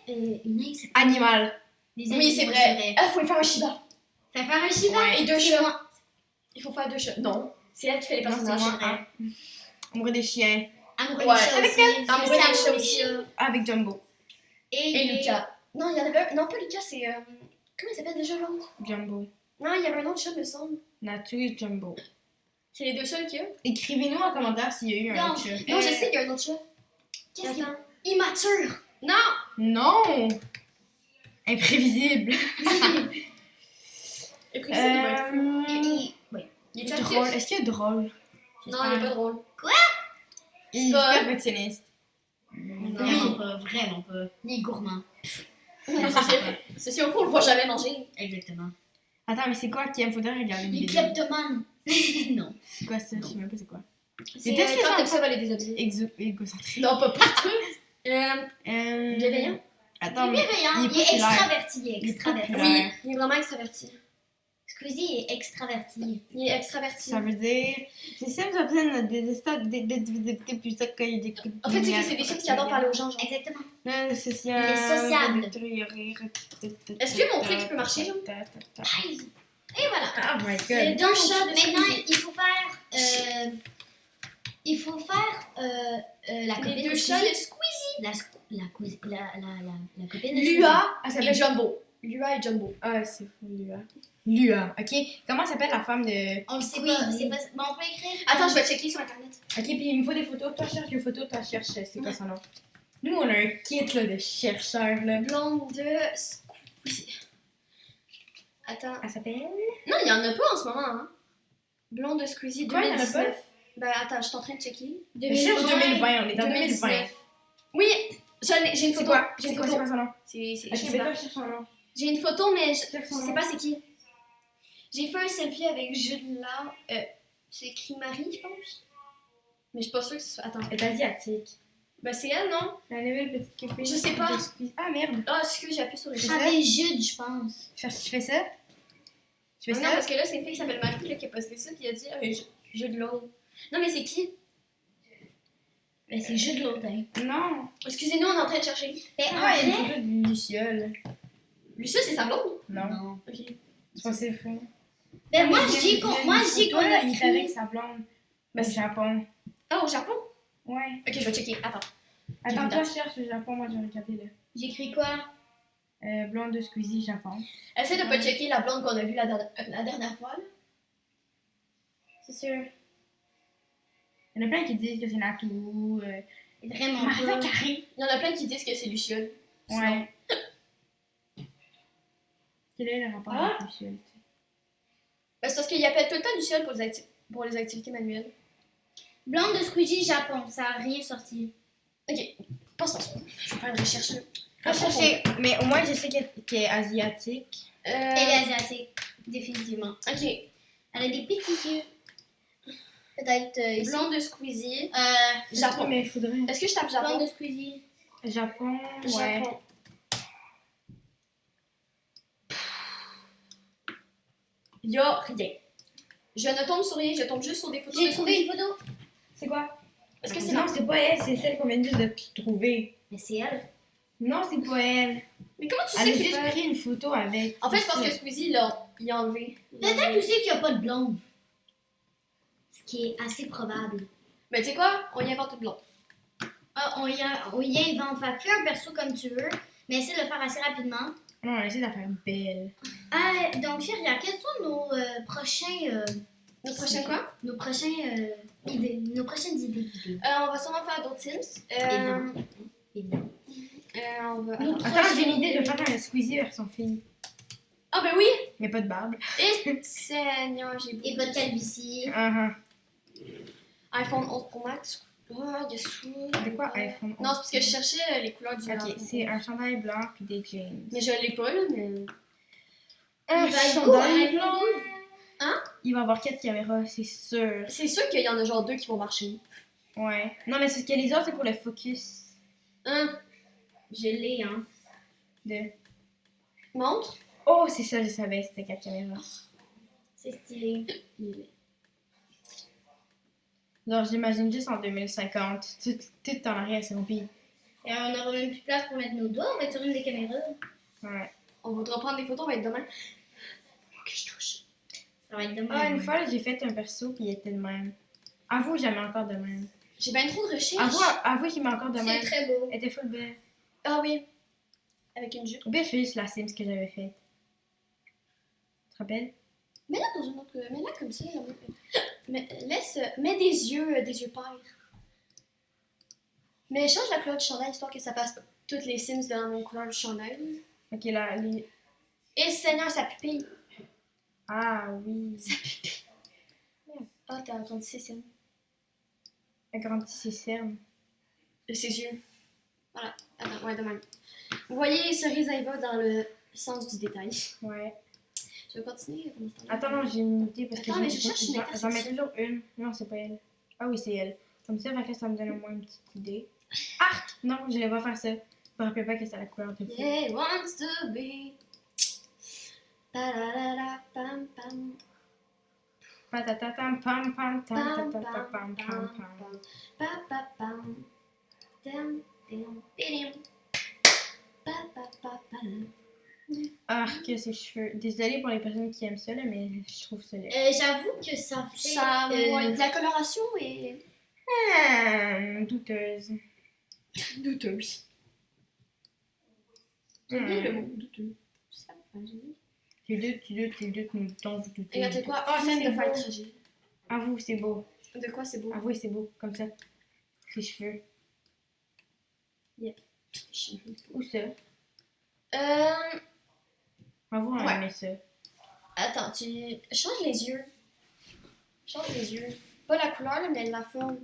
une insecte. Animal. Les Oui, animaux, c'est vrai. Ah, faut lui faire un Shiba. Faire faire un Shiba. Ouais. Et deux C'est chats. moi. Il faut faire deux chats. Non. C'est elle qui fait les Non, c'est personnages. moi. c'est vrai. Ah. Amoureux des chiens. Amoureux Ouais. des chats Avec aussi. elle. Amoureux des chats Amoureux aussi. Avec Jumbo. Et Lucas. Non, il y en avait un. Non, pas Lucas, c'est. Comment il s'appelle déjà l'autre? Jumbo. Non, il y avait un autre chat, me semble. Natu et Jumbo. C'est les deux seuls qu'il y a. Écrivez-nous en commentaire s'il y a eu un Non. autre chat. Non, je sais qu'il y a un autre chat. Qu'est-ce qu'il y a? Attends. Immature. Non! Non! Imprévisible. Et puis, c'est Oui. Il est Drôle. drôle. Est-ce qu'il est drôle? Non, il est pas drôle. Il est pas- perfectionniste. Vraiment pas, vraiment pas. Ni gourmand. Ceci au fond, on le voit jamais manger. Exactement. Attends, mais c'est quoi qu'il faudrait regarder une Les vidéo? kleptomanes. Non. C'est quoi ça? Je sais même pas c'est quoi. C'est qu'est-ce que quand ça t'aimes ça voler des objets. Égocentrique. Non, pas partout. Bienveillant? Attends, Il est mais bienveillant. il est Il est populaire. extraverti. Il est Il est extraverti. populaire. Oui, il est vraiment extraverti. Squeezie est extraverti. Il est extraverti. ça veut dire... C'est simple, ça plein des stades depuis ça qu'il y a des... En fait, c'est des chats qui adorent parler aux gens, genre. Exactement. Non, social. Il est sociable. Est-ce que mon truc peut marcher, genre? Aïe. Et voilà. Oh my Les god. deux chats de Maintenant, Squeezie. il faut faire la copine Les deux de chats Squeezie. de Squeezie. La copine de Lua, elle Et s'appelle Jumbo. Lua et Jumbo. Ah, c'est fou, Lua. Lua, ok. Comment s'appelle la femme de... On le sait pas. C'est pas. Bon, on peut écrire. Attends, je vais checker sur internet. Ok, puis il me faut des photos. Toi, cherche les photos, toi, cherche c'est quoi son nom. Nous, on a un kit là, de chercheurs. Là. Blonde de Squeezie. Attends. Elle s'appelle... Non, il y en a pas en ce moment, hein. Blonde de Squeezie Quoi, il y en a 2019. Ben attends, je suis en train de checker. Je cherche 2020, on est en 2020. Oui, j'ai une C'est photo. quoi? J'ai C'est une quoi photo. son nom? C'est, Ok, je sais mais pas. toi, cherche son nom. J'ai une photo, mais je Cherche son sais nom. pas c'est qui. J'ai fait un selfie avec Jude Laure. C'est écrit Marie, je pense. Mais je suis pas sûre que ce soit. Attends. Elle est asiatique. Ben c'est elle, non? La nouvelle petite copine. Je sais pas. de Squeezie. Ah merde. Ah, excuse, j'ai appuyé sur le chat. Avec Jude, je pense. Je fais ça? Je fais Non, ça? parce que là, c'est une fille qui s'appelle Marie là, qui a posté ça, puis elle a dit Jude Laure. Non, mais c'est qui? Ben, c'est jus de l'autre, hein. Non. Excusez-nous, on est en train de chercher. Ben, en Ah, il y a une vrai... photo de Luciole. Lucie, c'est sa blonde? Non. Non. Ok. C'est pas c'est faux. Ben, moi, Il y a je dis une- qu'on il y a moi, une je dis photo, qu'on là, a il est avec pris... sa blonde. Au Japon. Ah, au Japon? Ouais. Ok, je vais checker. Attends. Attends, une toi, date. cherche le Japon, moi je vais regarder là. J'écris quoi? Blonde de Squeezie, Japon. Essaye de pas checker la blonde qu'on a vue la dernière fois, là. C'est sûr. Il y en a plein qui disent que c'est Natou. Vraiment Marva pas. Carré. Il y en a plein qui disent que c'est Luciole. Ouais. Quel est le rapport Ah. avec Luciole? Ben, c'est parce qu'il appelle tout le temps Luciole pour les activités manuelles. Blonde de Squeezie, Japon. Ça a rien sorti. Ok, pense. Je vais faire une recherche. Là. Ah, je sais, mais au moins je sais qu'elle est asiatique. Elle est asiatique. Définitivement. Ok, Elle a des petits yeux. Peut-être ici. blonde de Squeezie. Japon. Japon. Mais il faudrait. Est-ce que je tape Japon? Blonde de Squeezie. Japon, ouais. Japon. Il y a rien. Je ne tombe sur rien, je tombe juste sur des photos J'ai de trouvé Squeezie. une photo. C'est quoi? Est-ce que c'est Non, ma... c'est pas elle, c'est celle qu'on vient juste de trouver. Mais c'est elle. Non, c'est pas elle. Mais comment tu Elle sais a que c'est juste pas... pris une photo avec. En fait, je pense que Squeezie, il a enlevé. Peut-être aussi qu'il n'y a pas de blonde. Ce qui est assez probable. Mais tu sais quoi? On y invente une blonde. Ah, on y invente. Fais un perso comme tu veux, mais essaie de le faire assez rapidement. Non, on essaie de la faire belle. Ah, donc, Firia, quels sont nos prochains... Notre prochain quoi? Nos prochains idées. Nos prochaines idées d'idées. On va sûrement faire d'autres Sims. Évidemment. Évidemment. On va... Nous- Attends. Attends, j'ai une idée de faire un Squeezie version fille. Ah ben oui! Mais pas de barbe. Et Seigneur, j'ai Et pas de calvitie. iPhone 11 Pro Max. Oh, il y a sous. De quoi iPhone? Non, c'est parce que je cherchais les couleurs du Ok, iPhone c'est 11. un chandail blanc puis des jeans. Mais je l'ai pas là, mais. Un Il va être beau, chandail un blanc. iPhone 12. Il va y avoir 4 caméras, c'est sûr. C'est sûr qu'il y en a genre 2 qui vont marcher. Ouais. Non, mais c'est ce que les autres, c'est pour le focus. Hein? Je l'ai, hein. De... Montre. Oh, c'est ça, je savais, c'était 4 caméras. C'est stylé. Genre, j'imagine juste en 2050, tout en arrière, c'est rempli. Et on aura même plus de place pour mettre nos doigts. On va être sur une des caméras. Ouais. On voudra prendre des photos, on va être demain. Faut que je touche. Ça va être demain. Ah, une fois, là, j'ai fait un perso puis il était de même. Avoue, j'aimais encore de même. J'ai bien trop de recherches. Avoue qu'il m'a encore de C'est même. très beau. Elle était full belle. Ah oui. Avec une jupe. Ou bien, je fais juste la Sims que j'avais faite. Tu te rappelles? Mets là dans une autre. Mets là comme ça. Là. Mais laisse. Mets des yeux pâles. Mais change la couleur du chandail histoire que ça fasse toutes les Sims dans la même couleur du chandail. Ok, là, les... Et Seigneur, ça pupille. Ah oui. Ça pupille. Ah, t'as agrandi ses Sims. Agrandit ses cernes. Ses yeux. Voilà. Attends, ouais, de même. Vous voyez, cerise Eva dans le sens du détail. Ouais. Je vais continuer. pendant ce temps-là. Attends, non, j'ai une idée parce Attends, que mais je cherche une j'en mets intersection. toujours une. Non, c'est pas elle. Ah oui, c'est elle. Comme ça, fait que ça me donne au moins une petite idée. Arc! Non, je vais pas faire ça. Je me rappelle pas que c'est la couleur de Yeah, it wants to be. Pa-la-la-la, pam, pam, Patatatam, pam, pam, tam, pam, tatata, pam, pam, pam, pam, pam. pam, pa, pa, pam. Dam, dim, bidim. Pa, pa, pa, pam. Arc, ses cheveux. Désolée pour les personnes qui aiment ça, là, mais je trouve ça laid. J'avoue que ça fait... Ça, ouais, la coloration est Douteuse. douteuse. J'aime bien le mot douteux. Ça, ouais, j'aime bien. Tu doutes, nous doutons, vous doutez. Et regardez quoi? Ah, Scène c'est de fight beau. tragique. Avoue, c'est beau. De quoi c'est beau? Avoue, c'est beau. Comme ça. Ses cheveux. Où ça? Avoue, on Ouais. aimait ça. Attends, tu changes les yeux. Change les yeux. Pas la couleur, là, mais la forme.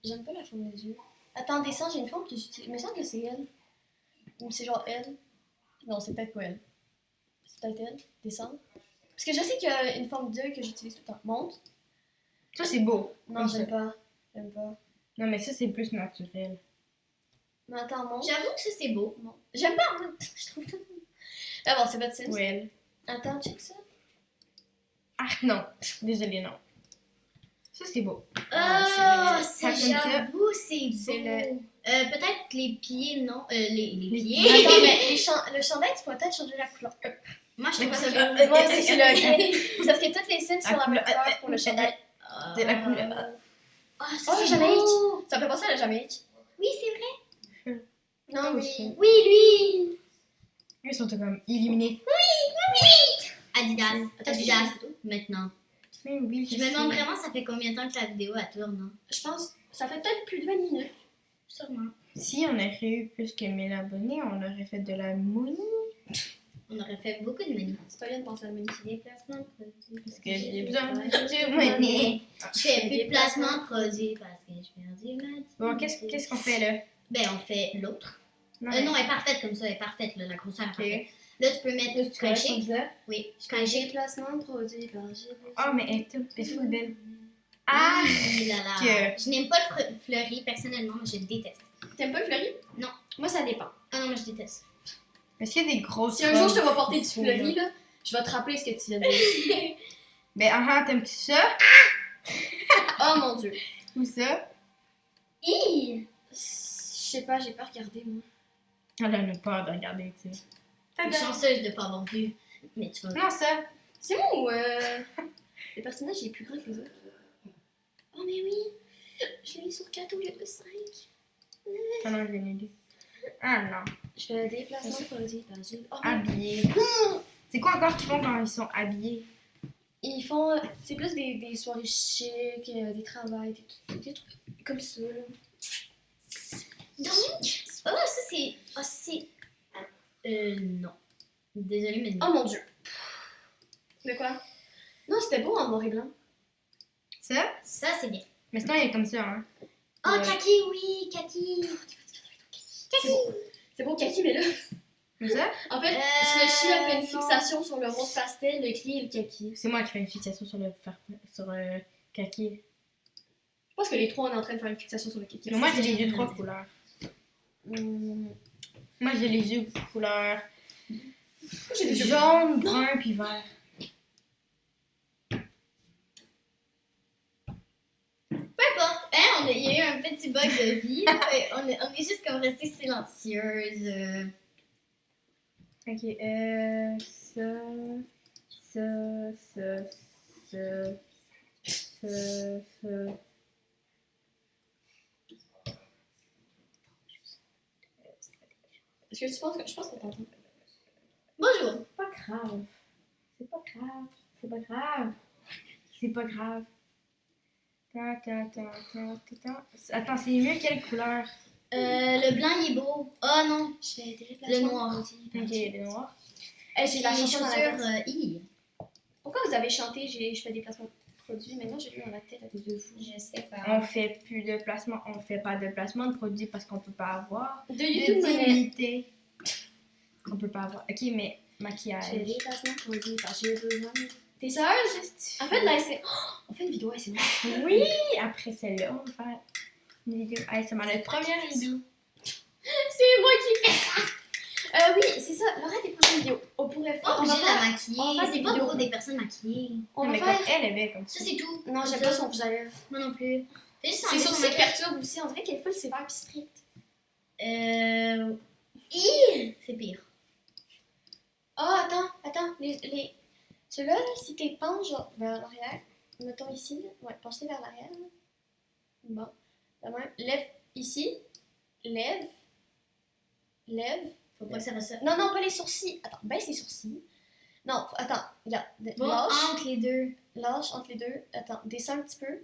J'aime pas la forme des yeux. Attends, descends, j'ai une forme que j'utilise. Il me semble que c'est elle. Ou c'est genre elle. Non, c'est peut-être pas elle. C'est peut-être elle. Descends. Parce que je sais qu'il y a une forme d'œil que j'utilise tout le temps. Monte. Ça, c'est beau. Non, Comme ça. j'aime pas. J'aime pas. Non, mais ça, c'est plus naturel. Mais attends, monte. J'avoue que ça, c'est beau. Non. J'aime pas. Je trouve pas. Ah bon, c'est votre Sims. Ouais. Attends, check ça. Ah, non. Désolée, non. Ça, c'est beau. Ah, Ah, c'est ça, comme ça. j'avoue, c'est C'est beau. Peut-être les pieds, non. Les pieds. Attends, mais le chandail, tu pourrais peut-être changer la couleur. Moi, je Mais trouve ça ça veut- beau. Moi aussi, c'est le. Sauf que toutes les signes sont la même couleur- couleur pour le chandail. C'est la couleur. Ah, Oh, ça, c'est Jamaïque! beau. Ça me fait penser à la Jamaïque. Oui, c'est vrai. Non, mais. aussi. Oui, lui. Ils sont comme éliminés. Adidas. Attends, Adidas. Maintenant. Mais oui, Je me demande vraiment, ça fait combien de temps que la vidéo elle tourne, hein? Je pense. Ça fait peut-être plus de 20 minutes. Sûrement. Si on aurait eu plus que 1000 abonnés, on aurait fait de la mouille. On aurait fait beaucoup de menus. C'est pas bien de penser à le magnifier. Déplacement de produits. Parce que j'ai besoin de de monnaie. Je fais plus de placement de produits parce que je perds du match. Bon, qu'est-ce qu'on fait là? Ben, on fait l'autre. Non, Non, elle est parfaite comme ça, elle est parfaite, là, la grosseur est Ok. parfaite. Là, tu peux mettre du crochet. ça. Oui, du crochet. Déplacement de produits par GB. Oh, mais elle est toute full belle. Ah! Oui, là, là. que- Je n'aime pas le fleuri, personnellement, mais je le déteste. T'aimes pas le fleuri? Non. Moi, ça dépend. Ah non, moi, je déteste. Est-ce qu'il y a des grosses Si un jour je te robes vois porter du full, fleuri, là, je vais te rappeler ce que tu viens de dire. Ben, t'aimes-tu ça? Oh mon dieu. Ou ça? Hi! Je sais pas, j'ai pas regardé, moi. Elle a peur de regarder, tu sais. Je suis chanceuse de ne pas avoir vu. Mais tu vois. Non, ça. C'est moi ou le personnage est plus grand que les autres? Oh, mais oui! Je l'ai mis sur 4 au lieu de 5. Ah non, je l'ai lu. Ah non. Je fais un déplacement de produits par GB. Oh, mais Habillés. C'est quoi encore qu'ils font quand ils sont habillés? ils font. C'est plus des soirées chics, des travails, des trucs comme ça, là. Donc, oh, ça c'est. Oh, c'est. Non. Désolée, mais non. Oh mon dieu! De quoi? Non, c'était beau en noir et blanc. Ça? Ça c'est bien. Mais sinon, il est comme ça, hein. Oh, Ouais. Kaki, oui, Kaki. C'est beau. C'est beau, Kaki, mais là. Comme ça? En fait, Slushy a fait une non. fixation sur le rose pastel, le gris et le kaki. C'est moi qui fais une fixation sur le kaki. Je pense que les trois, on est en train de faire une fixation sur le kaki. Mais moi, j'ai les yeux trois couleurs. Moi, j'ai les yeux couleur J'ai des yeux jaune, brun, puis vert. Peu importe. Hein, il y a eu un petit bug de vie. Là, et on est juste comme resté silencieuse. Ok, ça, ça. Est-ce que tu penses que. Je pense qu'on t'entend. Bonjour. C'est pas grave. C'est pas grave. C'est pas grave. C'est pas grave. Attends, c'est mieux quelle couleur? Le blanc il est beau. Oh non. Je fais des Le déplacements noir. de produits par Ok, GB. le noir. J'ai la Les chanson dans la tête. chaussures. Hi. Pourquoi vous avez chanté je fais des placements de produits? Maintenant, j'ai lu dans la tête à cause de vous. Je sais pas. On fait plus de placement, on fait pas de placement de produits parce qu'on peut pas avoir De de YouTube Money. dignité. On peut pas avoir. Ok, mais Je fais maquillage. des placements de produits par GB. T'es sérieuse? En fait, là, c'est. Oh, on fait une vidéo, c'est moi. Oui, après celle-là, on va faire une vidéo. Hey, c'est ma première vidéo. C'est moi qui fais ça! Oui, c'est ça. Laura, des prochaines vidéos. On pourrait faire. Pas On va obligé de la faire. maquiller. on va faire C'est des pas vidéos. pour des personnes maquillées. On va mais faire. comme elle est belle comme ça. Ça c'est tout. Non, j'aime Ça. pas son rouge à lèvres. Moi non plus. Fais juste Ses enlever son sourcils maquillage. perturbent aussi. On dirait qu'elle est full sévère pis stricte. C'est pire. Oh, attends. Ceux-là, là, si t'es penches genre, vers l'arrière, mettons ici, là. Ouais, pencher vers l'arrière. Là. Bon. De même. Lève ici. Lève. Faut pas que ça fasse ça. Non, pas les sourcils. Attends, baisse les sourcils. Non, attends, regarde. Bon, Lâche. entre les deux. Lâche entre les deux. Attends, descends un petit peu.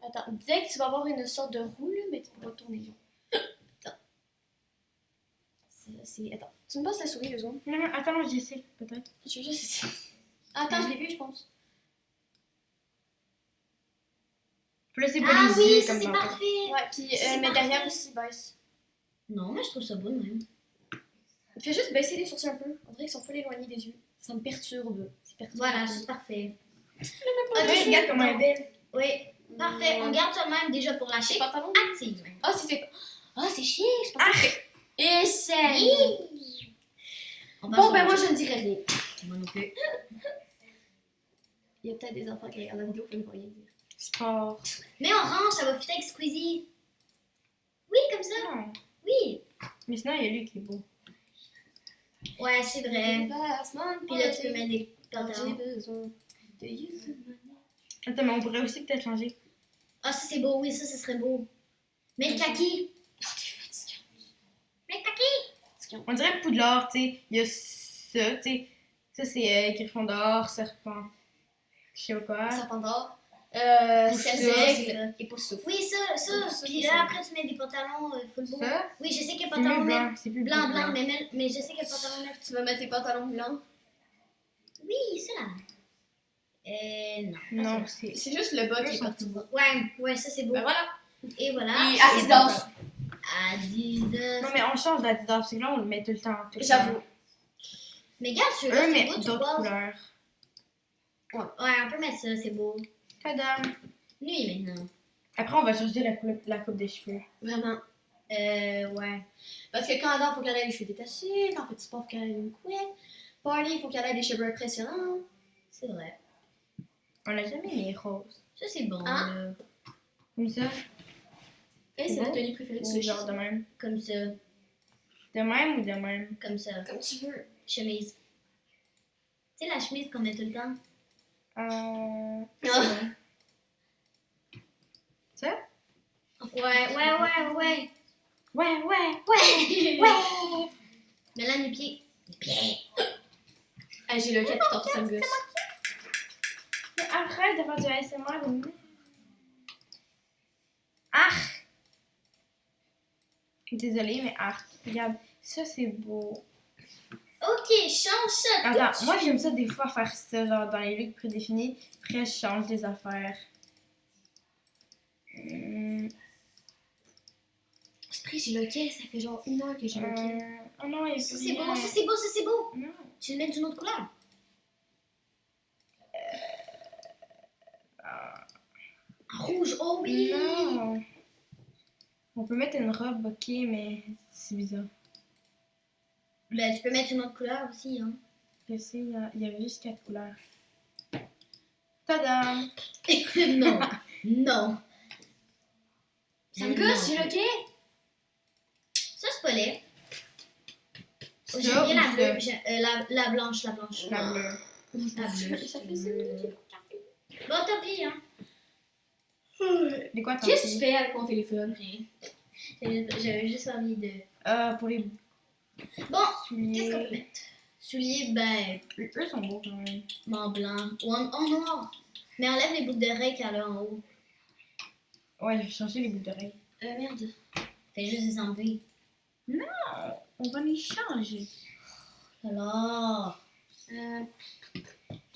Attends, disais que tu vas avoir une sorte de roue, là, mais tu peux pas tourner rond. Attends. Attends, tu me passes la souris 2 secondes. Non, attends, j'essaie, peut-être. Je veux juste essayer. Attends, je l'ai vu, je pense. Puis là, c'est pas Ah les oui, yeux ça comme c'est dans- parfait. Ouais, puis C'est mais parfait. derrière aussi, baisse. Non, mais je trouve ça beau de même. Fais juste baisser les sourcils un peu. On dirait qu'ils sont full éloignés des yeux. Ça me perturbe. C'est perturbant. Voilà, c'est parfait. Oui, Ok, regarde comment elle est belle. Oui, parfait. On garde ça de même déjà pour la Les chic. pantalons. Active. Ah, c'est. Ah, c'est chic. Je pensais que. Essaye. On passe Bon, au ben moi, prochain. je ne dirai rien. Moi non plus. Il y a peut-être des enfants qui regardent la vidéo qui ne vont rien dire. Sport. Mais orange, ça va fitter avec Squeezie. Oui, comme ça. Non. Oui. Mais sinon, il y a lui qui est beau. Ouais, c'est vrai. Puis là, tu peux mettre des J'ai pantalons. besoin de you. Attends, mais on pourrait aussi peut-être changer. Ah, ça, c'est beau. Oui, ça serait beau. Mais le kaki. Oh, t'es fatiguante. Mais le kaki. On dirait Poudlard, tu sais. Il y a ça, tu sais. Ça, c'est Gryffondor, Serpent. Je sais pas quoi. Serpent d'or. Pour C'est ça, aigle et pour souffle. Oui, ça. Ça, Puis c'est là, ça. après, tu mets des pantalons full beau. Ça, Oui, je sais qu'il y a c'est mieux pantalon blanc. C'est plus blanc, blanc. mais je sais qu'il y a pantalon neuf. Tu vas mettre tes pantalons blancs. Oui, ça là. Non. Non, pas c'est. C'est juste le bas qui est Eux parti bas. ça. Ouais, ça c'est beau. Ben voilà. Et voilà. Et Ça, c'est Adidas. beau. Adidas. Non, mais on change d'Adidas, parce que là, on le met tout le temps. tout le J'avoue. Mais regarde, temps. celui-là, Eux, c'est mais beau, d'autres turquoise. couleurs. Ouais, on peut mettre ça, c'est beau. Tadam! Nuit maintenant. Après, on va changer la coupe des cheveux. Vraiment. Ouais. Parce que quand Adam, il faut qu'elle ait les cheveux détachés. Quand petit sport, il faut qu'elle ait une couette. Party, il faut qu'elle ait des cheveux impressionnants. C'est vrai. On a jamais mis rose. Ça, c'est bon. Hein? Là. Comme ça. Et c'est Bon. la tenue préférée de Ou ce genre de même. Comme ça. De même ou de même? Comme ça. Comme tu veux. Chemise. Tu sais, la chemise qu'on met tout le temps. Ah. Ça? Ouais. Ouais! Mais là, mes pieds. Mes pieds. Ah, j'ai le 4 qui torse, ça me gosse. Mais arrête de faire du ASMR de merde. Ah! Désolée, mais regarde, ça c'est beau. Ok, change ça. tout de Attends, moi suite. j'aime ça des fois faire ça, genre dans les looks prédéfinis. Après, je change des affaires. Après, j'ai le quai, ça fait genre 1 heure que j'ai le quai. Oh non, il Ça, c'est beau, ça, c'est beau, ça, c'est beau. Non. Tu le mets d'une autre couleur. En rouge, oh oui. Non. On peut mettre une robe, ok, mais c'est bizarre. Ben, tu peux mettre une autre couleur aussi, hein. Je sais, il y avait juste 4 couleurs. Tadam! Non. Non. Ça me gosse, j'ai le quai. Ça, c'est pas laid. Ça J'aime bien ou la ça? bleue. La blanche. La bleue. La bleue. Ça fait ça, le quai. Bon, tant pis, hein. Mais quoi, tant Qu'est-ce que pis? tu fais avec mon téléphone? Rien. J'avais juste envie de... Pour les Bon, souliers. qu'est-ce qu'on peut mettre? Souliers, ben, Eux sont beaux quand même. en blanc. Ou en noir. Mais enlève les boucles d'oreilles qu'il y a là en haut. Ouais, j'ai changé les boucles d'oreilles. Merde. Fais juste les enlever. On va les changer. Alors,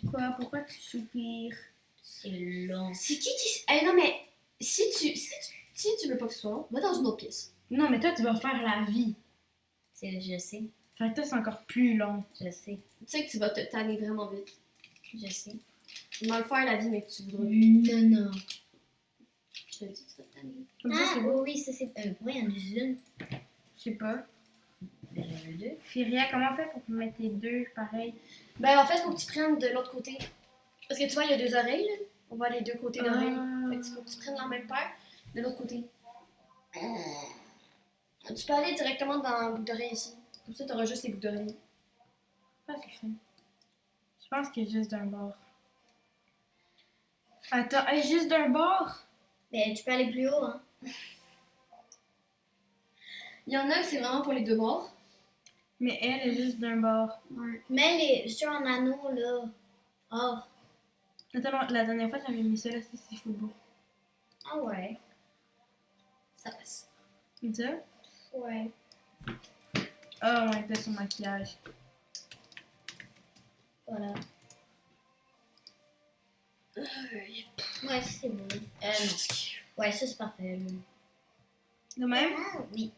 Quoi? Pourquoi tu soupires? c'est long. C'est qui Eh non, mais si tu veux pas que ce soit long, va dans une autre pièce. Non, mais toi, tu vas faire la vie. Je sais. Fait que toi, c'est encore plus long. Je sais. Tu sais que tu vas te tanner vraiment vite. Je sais. Tu vas le faire la vie, mais que tu voudras. Non. Je te le dis, tu vas te tanner. Comme ça, Ah, c'est beau. oui, ça c'est... pourquoi il y en a juste une? Je sais pas. Ben, il y en a deux. Firia, comment on fait pour mettre les deux pareil? Ben, en fait, faut que tu prennes de l'autre côté. Parce que tu vois, il y a 2 oreilles, là. On voit les 2 côtés d'oreilles. Fait que faut que tu prennes la même paire de l'autre côté. Tu peux aller directement dans la boucle d'oreille ici. Comme ça, t'auras juste les boucles d'oreille. Pas ce que c'est. Je pense qu'il y a juste d'un bord. Attends, juste d'un bord? Ben, tu peux aller plus haut, hein. Il y en a que c'est vraiment pour les 2 bords. Mais elle est juste d'un bord. Ouais. Mais ceux en anneau, là. Oh. Attends, non, la dernière fois, j'avais mis ça là, c'est fou beau. Ah ouais. Ça passe. Comme ça? Ouais. Oh, on était son maquillage. Voilà. Ouais, ça c'est beau. Non. Ouais, ça c'est parfait. De même? Ah oui.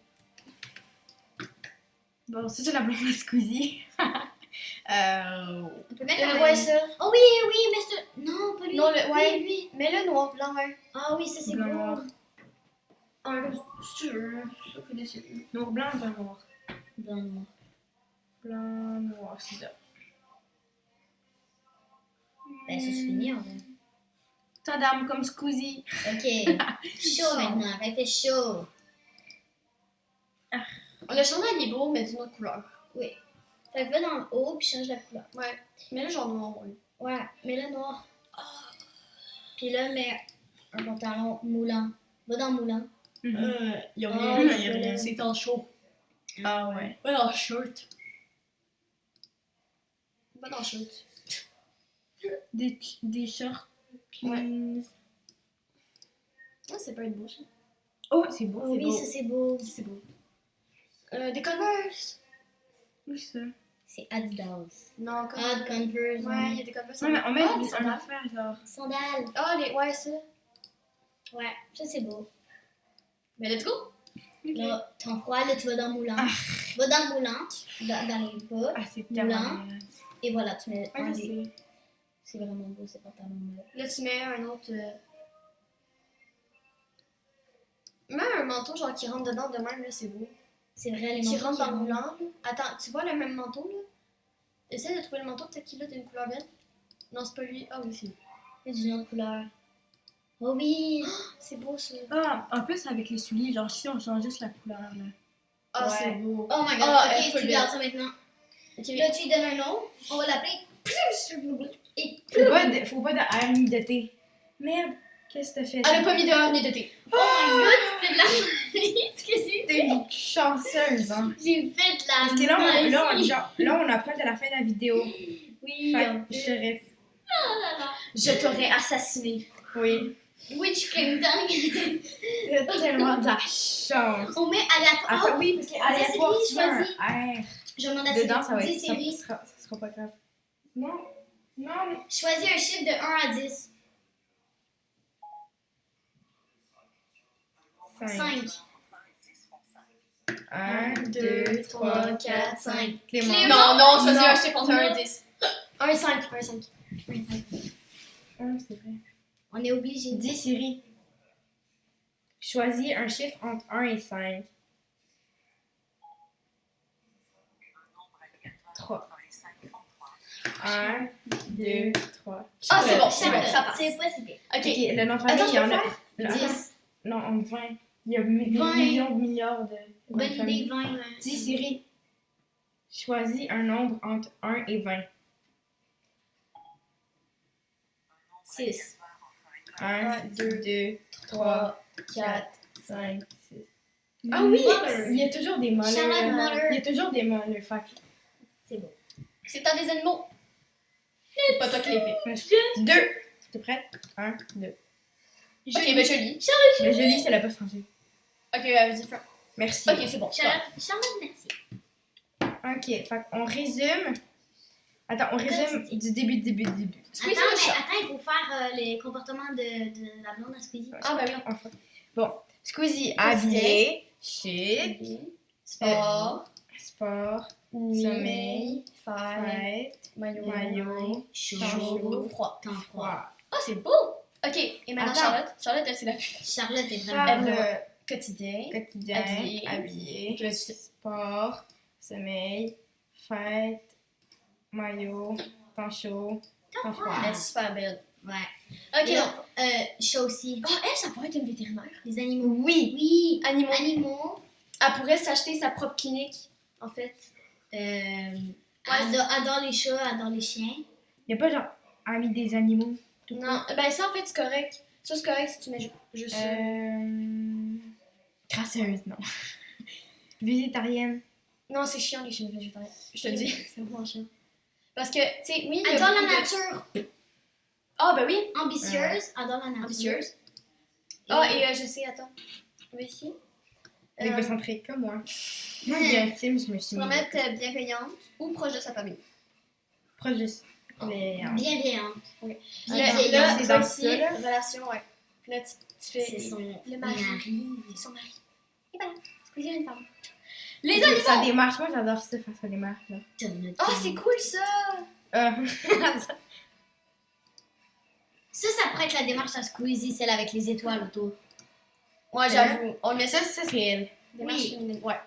Bon, ça, c'est la blonde à Squeezie. On peut mettre Ouais, ça. Oh oui, mais ça... Non, pas lui. Non, ouais. Lui. Mais le noir, blanc, vert. Ah oui, ça c'est Blanc, beau. noir. Comme si tu veux. Ça fait des cellules. Noir, blanc, blanc, noir. Blanc, noir. Blanc, noir, c'est ça. Ben, ça se finit en vrai. Tadam, comme Squeezie. Ok. Chaud maintenant. Il fait chaud. Le chandail il est beau, mais d'une autre couleur. Fait que va dans le haut puis change la couleur. Ouais. Mais là, genre noir, ouais. Ouais, mets le noir. Puis là, mets un pantalon moulant. Va dans le moulant. Il y a Ah, rien. il y a rien. C'est en chaud. Ah ouais. Ouais, en shirt. Pas dans shirt. Des shorts. Ouais. Ah, c'est pas être beau, ça. Oh, c'est beau, Oh c'est oui, beau. ça c'est beau. C'est beau. Des Converse. Où ça? C'est Adidas. Non, Odd Converse. Ouais, il y a des Converse. Non, mais on met Ah, des un sandales. affaire, genre. Sandales. Ah, ouais, ça. Ouais, ça c'est beau. Mais let's go. Là, ton froid, là, tu vas dans le moulant. Va dans le moulant, dans les bas. Ah, c'est Moulant. tellement. Et voilà, tu mets Ah, un je des. sais. C'est vraiment beau, ces pantalons-là. Là, tu mets un autre. Mets un manteau, genre, qui rentre dedans de même, là, c'est beau. C'est vrai, les Qui manteaux rentre dans le rentrent. moulant, là. Attends, tu vois le même manteau, là? Essaye de trouver le manteau, peut-être qu'il a d'une couleur verte. Non, c'est pas lui. Ah oui, c'est lui. C'est d'une autre couleur. Oh oui! C'est beau, ça. Ah, en plus, avec les souliers, genre, si on change juste la couleur, là. Ah, Ouais. c'est beau. Oh my god, Ah, ok, full tu bien. gardes ça maintenant. Ok. Là, tu lui donnes un nom, on va l'appeler et Faut pas de R ni de T. Merde, qu'est-ce que t'as fait? Elle a pas mis dehors ni de thé. Oh my god, tu fais de la magie! Excusez-moi. T'es une chanceuse, hein. J'ai fait de la Parce que là, magie. on approche de la fin de la vidéo. Oui, Fait un que peu. je te reste. Oh là là. Je t'aurais assassiné. Oui. Witch Kingdom. T'as tellement de la chance. On met aléatoire. Attends, Oh, oui, parce Ah, qu'aléatoire, série, tu mets un choisis. R. je demande à Dedans, ça va Céline. être. 10 séries. Ça sera pas grave. Non. Non. Choisis un chiffre de 1 à 10. 5. 1, 2, 3, 4, 5. Clément. Clément. Non, choisis Non. un chiffre entre 1 Non. et 10. 1 et 5. 1 et 5. C'est vrai. On est obligé. 10 séries. Choisis un chiffre entre 1 et 5. 3. 1, 2, 3. Ah, c'est bon, Charlotte, ça passe. c'est pas si pire. Ok, Ok. le nom de Attends, famille, il y je en peux a. faire? Attends. 10. Non, en 20. Il y a des 20. millions de milliards de. Bonne idée, familles. 20. 10 séries. Choisis un nombre entre 1 et 20. 6. 1, 2, 3, 4, 5, 6. Ah oui! Il y a toujours des mollets. Charlotte Muller. Il y a toujours des mollets. Fait que- C'est beau. C'est un des animaux. C'est pas toi qui l'as fait. 2. T'es prête? 1, 2. Ok, ben je lis. Le joli, c'est la pas changé. Ok, vas-y, fais. Merci. Ok, c'est bon. Charlotte, merci. Ok, fait qu'on résume. Attends, on résume du début. Squeezie Attends, le chat. il faut faire les comportements de la blonde à Squeezie. Ah, bah oui. Enfin. Bon, Squeezie habillé, chic, Sport, sport, nuit, sommeil, fête, fête, maillot, maillot, chaud, froid. Temps froid. froid. Ah, c'est beau! Ok, et maintenant Attends. Charlotte. Charlotte, elle, c'est la plus. Charlotte est vraiment Faire bonne. le Quotidien. quotidien, Habillé. habillé, Ok, vas-y. sport, sommeil, fête, maillot, temps chaud, temps froid. Elle est super belle. Ouais. Ok, Et donc. chat aussi. Ah, elle, ça pourrait être une vétérinaire. Les animaux. Oui! Oui. Animaux. Animaux. Elle pourrait s'acheter sa propre clinique, en fait. Adore les chats, adore les chiens. Il n'y a pas genre ami des animaux. Tout Non, ben ça, en fait, c'est correct. Ça, c'est correct si tu mets juste ça. Crasseuse, non. Végétarienne. Non, c'est chiant, les chiens végétariens. Je te le dis, c'est vraiment chiant. Parce que, tu sais, oui. il y a Adore la beaucoup de- nature. Ah, ben oui. Ambitieuse. Adore la nature. Ambitieuse. Ah, et je sais, attends. On va ici. Égocentrique comme moi. Moi, bien intime, je me suis Pour mis mettre bienveillante ou proche de sa famille. proche de... Mais... Bienveillante. Là, Bienveillante. là, c'est toi dans aussi, ça, là. relation, ouais. Puis là, tu fais C'est son le mari. Son mari. Et voilà. Squeezie a une femme. Les Ça animaux! démarche, moi j'adore ça, faire ça démarche. Là. Ah, c'est cool ça! Ça pourrait être la démarche à Squeezie, celle avec les étoiles autour. Ouais, j'avoue. On le met ça. Ça, c'est elle. Démarche Oui. féminine. Ouais.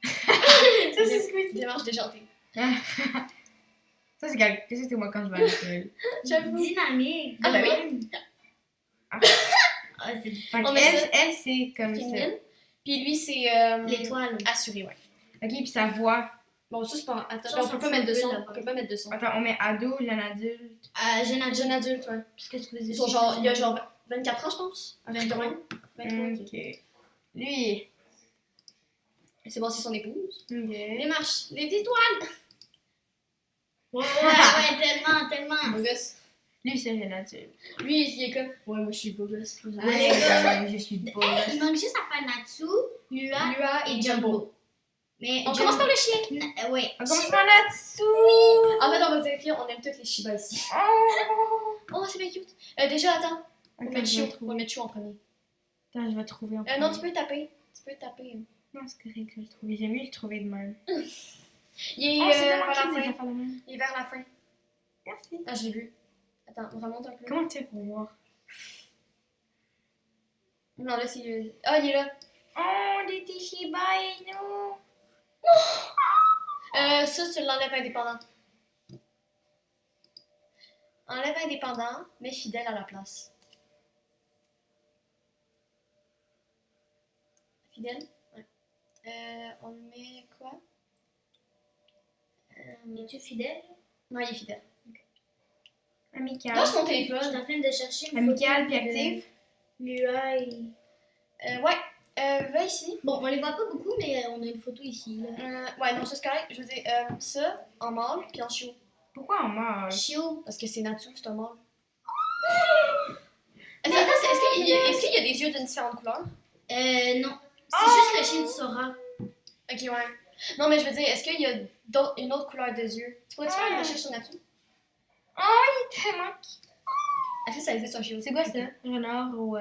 Ça, c'est Squeezie. Démarche déjantée. Ça, c'est c'est moi quand je vais à l'école. J'avoue. Dynamique. Ah, bah oui. Ah, c'est Fait On met ça. elle c'est comme ça. Féminine. Puis lui, c'est l'étoile. assuré, ouais. Ok, puis sa voix. Bon, ça, c'est pas. Attends, Ça, on peut pas mettre de son. là-bas. On peut pas mettre de son. Attends, on met ado, jeune adulte. Jeune adulte. Jeune adulte, ouais. Parce que tu Ils sont genre, il y a genre 24 ans, je pense. 23. 23, ok. Ok. Lui. C'est bon, c'est son épouse. Ok. Les marches, les étoiles. Ouais, tellement. Beau gosse. Lui, c'est jeune adulte. Lui, il est comme. Ouais, moi, je suis beau gosse. Ouais, je suis beau. Il manque juste à faire Natsu, Lua Lua et Jumbo. Mais On commence par le chien. Ouais. On commence par Natsu! En fait, on va vérifier, on aime toutes les Shiba ici. Oh! Oh, c'est bien cute. Déjà, attends. On Ok, va mettre je Chio. vais On va trouver. mettre Chio en premier. Attends, je vais trouver en Non, tu peux taper. Tu peux taper. Non, c'est correct, je vais le trouver. J'aime mieux le trouver de même. Il est Oh, c'est vers tellement la cute, des fin. affaires de même. Il est vers la fin. Merci. Ah, je l'ai vu. Attends, on remonte un peu. Comment tu fais pour voir? Non, là, c'est. Ah, il est là. Oh, des petits Shiba Inu! Ça, tu l'enlèves indépendant. Enlève indépendant, mais fidèle à la place. Fidèle? Ouais. On le met quoi? Es-tu fidèle? Non, il est fidèle. Amical. Lâche mon Je suis téléphone. en train de chercher une Amical photo puis de active. Lua et... Ouais. Va ici. Bon, on les voit pas beaucoup, mais on a une photo ici. Là. Ouais, non, ça c'est correct. Je veux dire, ça en mâle puis en chiot. Pourquoi on mange? Chio. Parce que c'est Natsu, c'est un mâle. Attends, est-ce qu'il y a des yeux d'une différente couleur? Non. C'est juste le chien de Sora. Ok, ouais. Non, mais je veux dire, est-ce qu'il y a une autre couleur de yeux? Tu pourrais-tu faire une recherche sur Natsu? Tellement. Est-ce que ça existe un chiot? C'est quoi ça? Renard ou.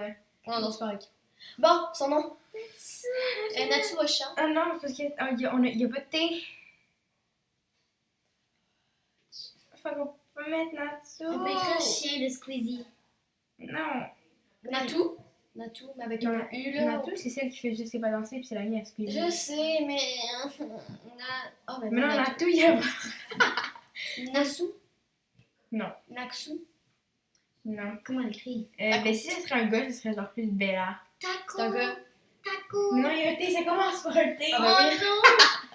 Non, non, c'est correct. Bon, son nom? Natsu Osha. Ah non, parce qu'il y a pas de thé. Faut qu'on peut mettre Natsu. On peut écrire chien de Squeezie. Non. Natu? Natu, mais avec un U là. Natsu, c'est celle qui fait Je sais pas danser, puis c'est la mienne à Squeezie. Je sais, mais. Oh, Mais non, Natsu, il y a pas. Nasu? Non. Naksu? Non. Comment elle écrit? Ben si ça serait un gars, ce serait genre plus Bella. Taco. C'est un gars. Taco. Mais non, il y a un thé, ça commence par un thé. Ah, Oh bah oui. non.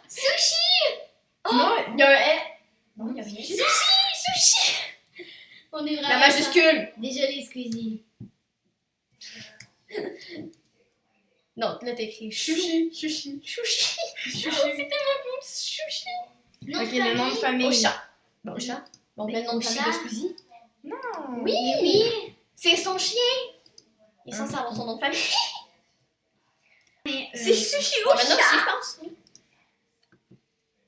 Sushi. Non, Il y a un S. Non, il y a rien. Sushi. On est vraiment... La majuscule! Désolé, Squeezie. Non, là t'as écrit Chuchi. Chuchi. Chuchi. C'est tellement cool, Chuchi. Nom ok, le nom de famille. Osha. Bon, Osha. Bon, on met le nom de famille de Osha. Squeezie. Non. Oui, oui. C'est son chien. Il est censé avoir son nom de famille. Mais, C'est Sushi Osha. Maintenant, si je pense.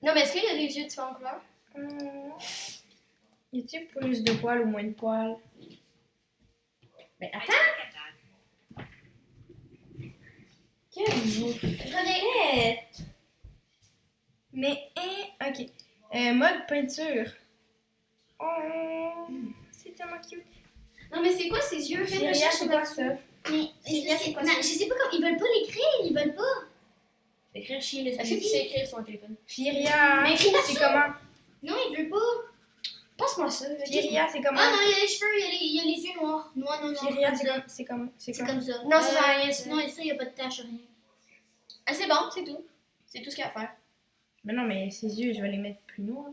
Non, mais est-ce qu'il y a des yeux de différentes couleurs? Y a-t-il plus de poils ou moins de poils? Mais attends. Quel vous faites? Mais, ok. Mode peinture. Oh, c'est tellement cute. Non, mais c'est quoi ces yeux? Fais une Myria, recherche c'est sur quoi Natsu. ça? mais c'est quoi non, ça? je sais pas comment... Ils veulent pas l'écrire. Ils veulent pas. Je vais écrire chien de Est-ce que tu Squeezie. sais écrire sur un téléphone? Firia. Mais écris C'est comment? Non, ils veulent pas. Passe-moi ça. Firia, c'est comment? Ah non, il y a les cheveux, il y a les yeux noirs. Non. Firia, comme c'est ça. comme. C'est comme. C'est C'est comme. comme ça. Non, ça sert à rien, ça. Non, ça, il n'y a pas de tache, rien. Ah, c'est bon, c'est tout. C'est tout ce qu'il y a à faire. Mais non, mais ses yeux, je vais les mettre plus noirs.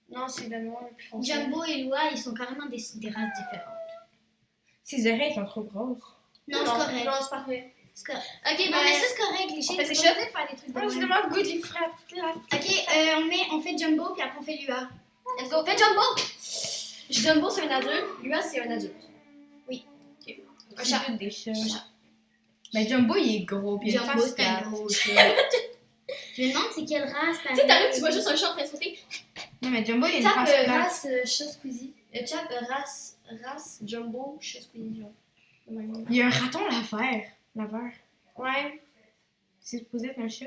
Non, c'est le noir le plus foncé. Jumbo et Lua, ils sont carrément des races différentes. Ses oreilles sont trop grosses. Non, c'est correct. Non, c'est parfait. C'est correct. Ok, Non, mais ça, c'est correct. Les chiens, fait ses c'est pas cheveux? obligé de faire des trucs de Moi, je même. demande goût de frère. Ok, on fait Jumbo, puis après on fait Lua. Let's go. Fais Jumbo! Jumbo, c'est un adulte. Lua, c'est un adulte. Un C'est chat. toutes des chats. Un chat. Mais Jumbo, il est gros. Puis il a une Jumbo, face c'est un plate. gros chat. Je me demande c'est quelle race. Tu sais, t'arrives, tu vois juste un chat en train de sauter. Non, mais Jumbo, il a une Tape face plate. race chat Squeezie. Tape race Jumbo chat Squeezie, genre. De même. Il y a un raton laveur. Laveur. Ouais. C'est supposé être un chat?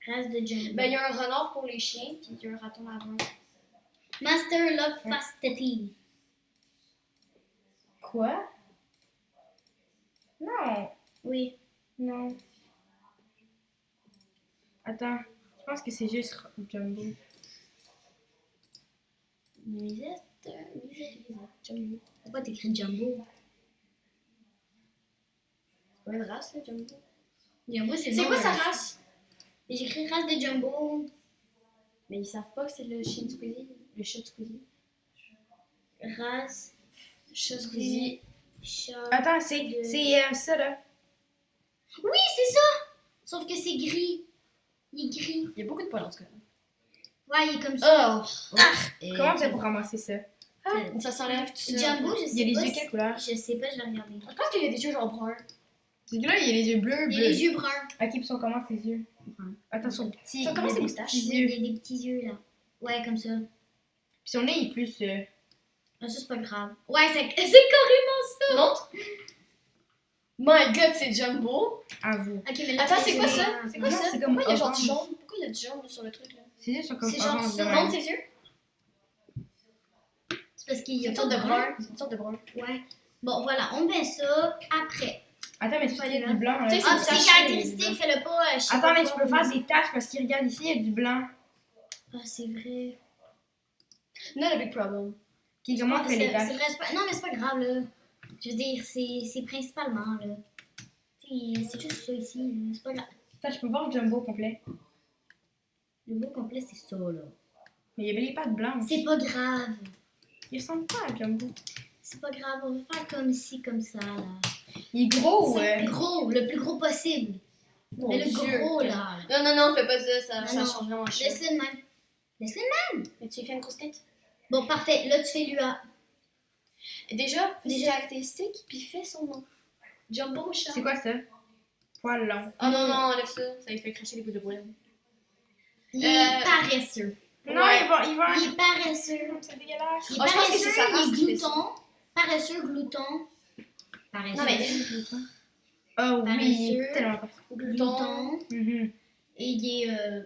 Race de Jumbo. Ben, il y a un renard pour les chiens, puis il y a un raton laveur. Master Love Fastety. Quoi? Non. Oui. Non. Attends. Je pense que c'est juste Jumbo. Musette, Jumbo. Pourquoi t'écris Jumbo? pas une race, là, Jumbo. Jumbo, c'est le C'est nom quoi d'un sa chat. race? J'écris race de Jumbo. Mais ils savent pas que c'est le chien de Squeezie. Le chat de Squeezie. Race, Chat de Squeezie. chat. Attends, c'est ça là. Oui, c'est ça! Sauf que c'est gris. Il est gris. Il y a beaucoup de poils en tout cas. Ouais, il est comme ça. Oh! Comment c'est pour ramasser ça? Ça s'enlève tout ça. Jumbo, je sais Il y a les pas. yeux quelle couleur? Je sais pas, je vais regarder. Je pense qu'il y a des yeux genre bruns. Celui-là, il y a les yeux bleus, Il y a bleus. les yeux bruns. Ok, puis sont comment ses yeux? Brun. Attends, son petit. Sont comment il y a ses des moustaches? petits Il y yeux. a des petits yeux là. Ouais, comme ça. Puis son nez il est plus. Ah, ça, c'est pas grave. Ouais, c'est carrément ça. Montre! My god, c'est Jumbo! À vous. Ok, mais là, Attends, tu c'est fais quoi des- ça? C'est quoi Non, ça? c'est comme Pourquoi il y a genre du orange. jaune? Pourquoi il y a du jaune sur le truc là? Ses yeux sont comme C'est genre orange. ça. de Montre même. ses yeux! C'est parce qu'il y C'est a une pas sorte de de brun. brun. C'est une sorte de brun. Ouais. Bon, voilà, on met ça après. Attends, mais tu fais du blanc là. Tu sais, Ah, c'est c'est taché, caractéristique, fais-le pas. Je sais Attends, pas mais quoi, tu peux faire des taches parce qu'il regarde ici, il y a du blanc. Ah, c'est vrai. Not a big problem. Qui comment on fait les C'est taches? vrai, non, mais c'est pas grave, là. Je veux dire, c'est principalement, là. Tu sais, c'est juste ça ici, là. C'est pas grave. Attends, je peux voir le jumbo au complet. Le mot complet, c'est ça, là. Mais il y avait les pattes blanches. C'est pas grave. Il ressemble pas à jumbo. C'est pas grave, on va faire comme ci, comme ça, là. Il est gros, C'est ouais. gros, le plus gros possible. Mon Mais le Dieu. gros, là. Non, non, non, fais pas ça, ça, Non, ça non. change vraiment cher. Laisse-le de même. Laisse-le de même. Mais tu lui fais une grosse tête? Bon, parfait. Là, tu fais l'UA. Déjà, fais ses Déjà. caractéristiques, puis fais son nom. Jumbo chat. C'est quoi ça? Poil long. Ah non, non, enlève ça. Ça lui fait cracher les bouts de poils. Il est paresseux. Non, Ouais. il va. Il est paresseux. C'est dégueulasse. Il est Ah, je pense que paresseux, c'est sa race il qui est fait ça. glouton. Paresseux, glouton. Paresseux. Non, mais- Oh oui, Paresseux. tellement pas. Glouton. Mhm. Et il est.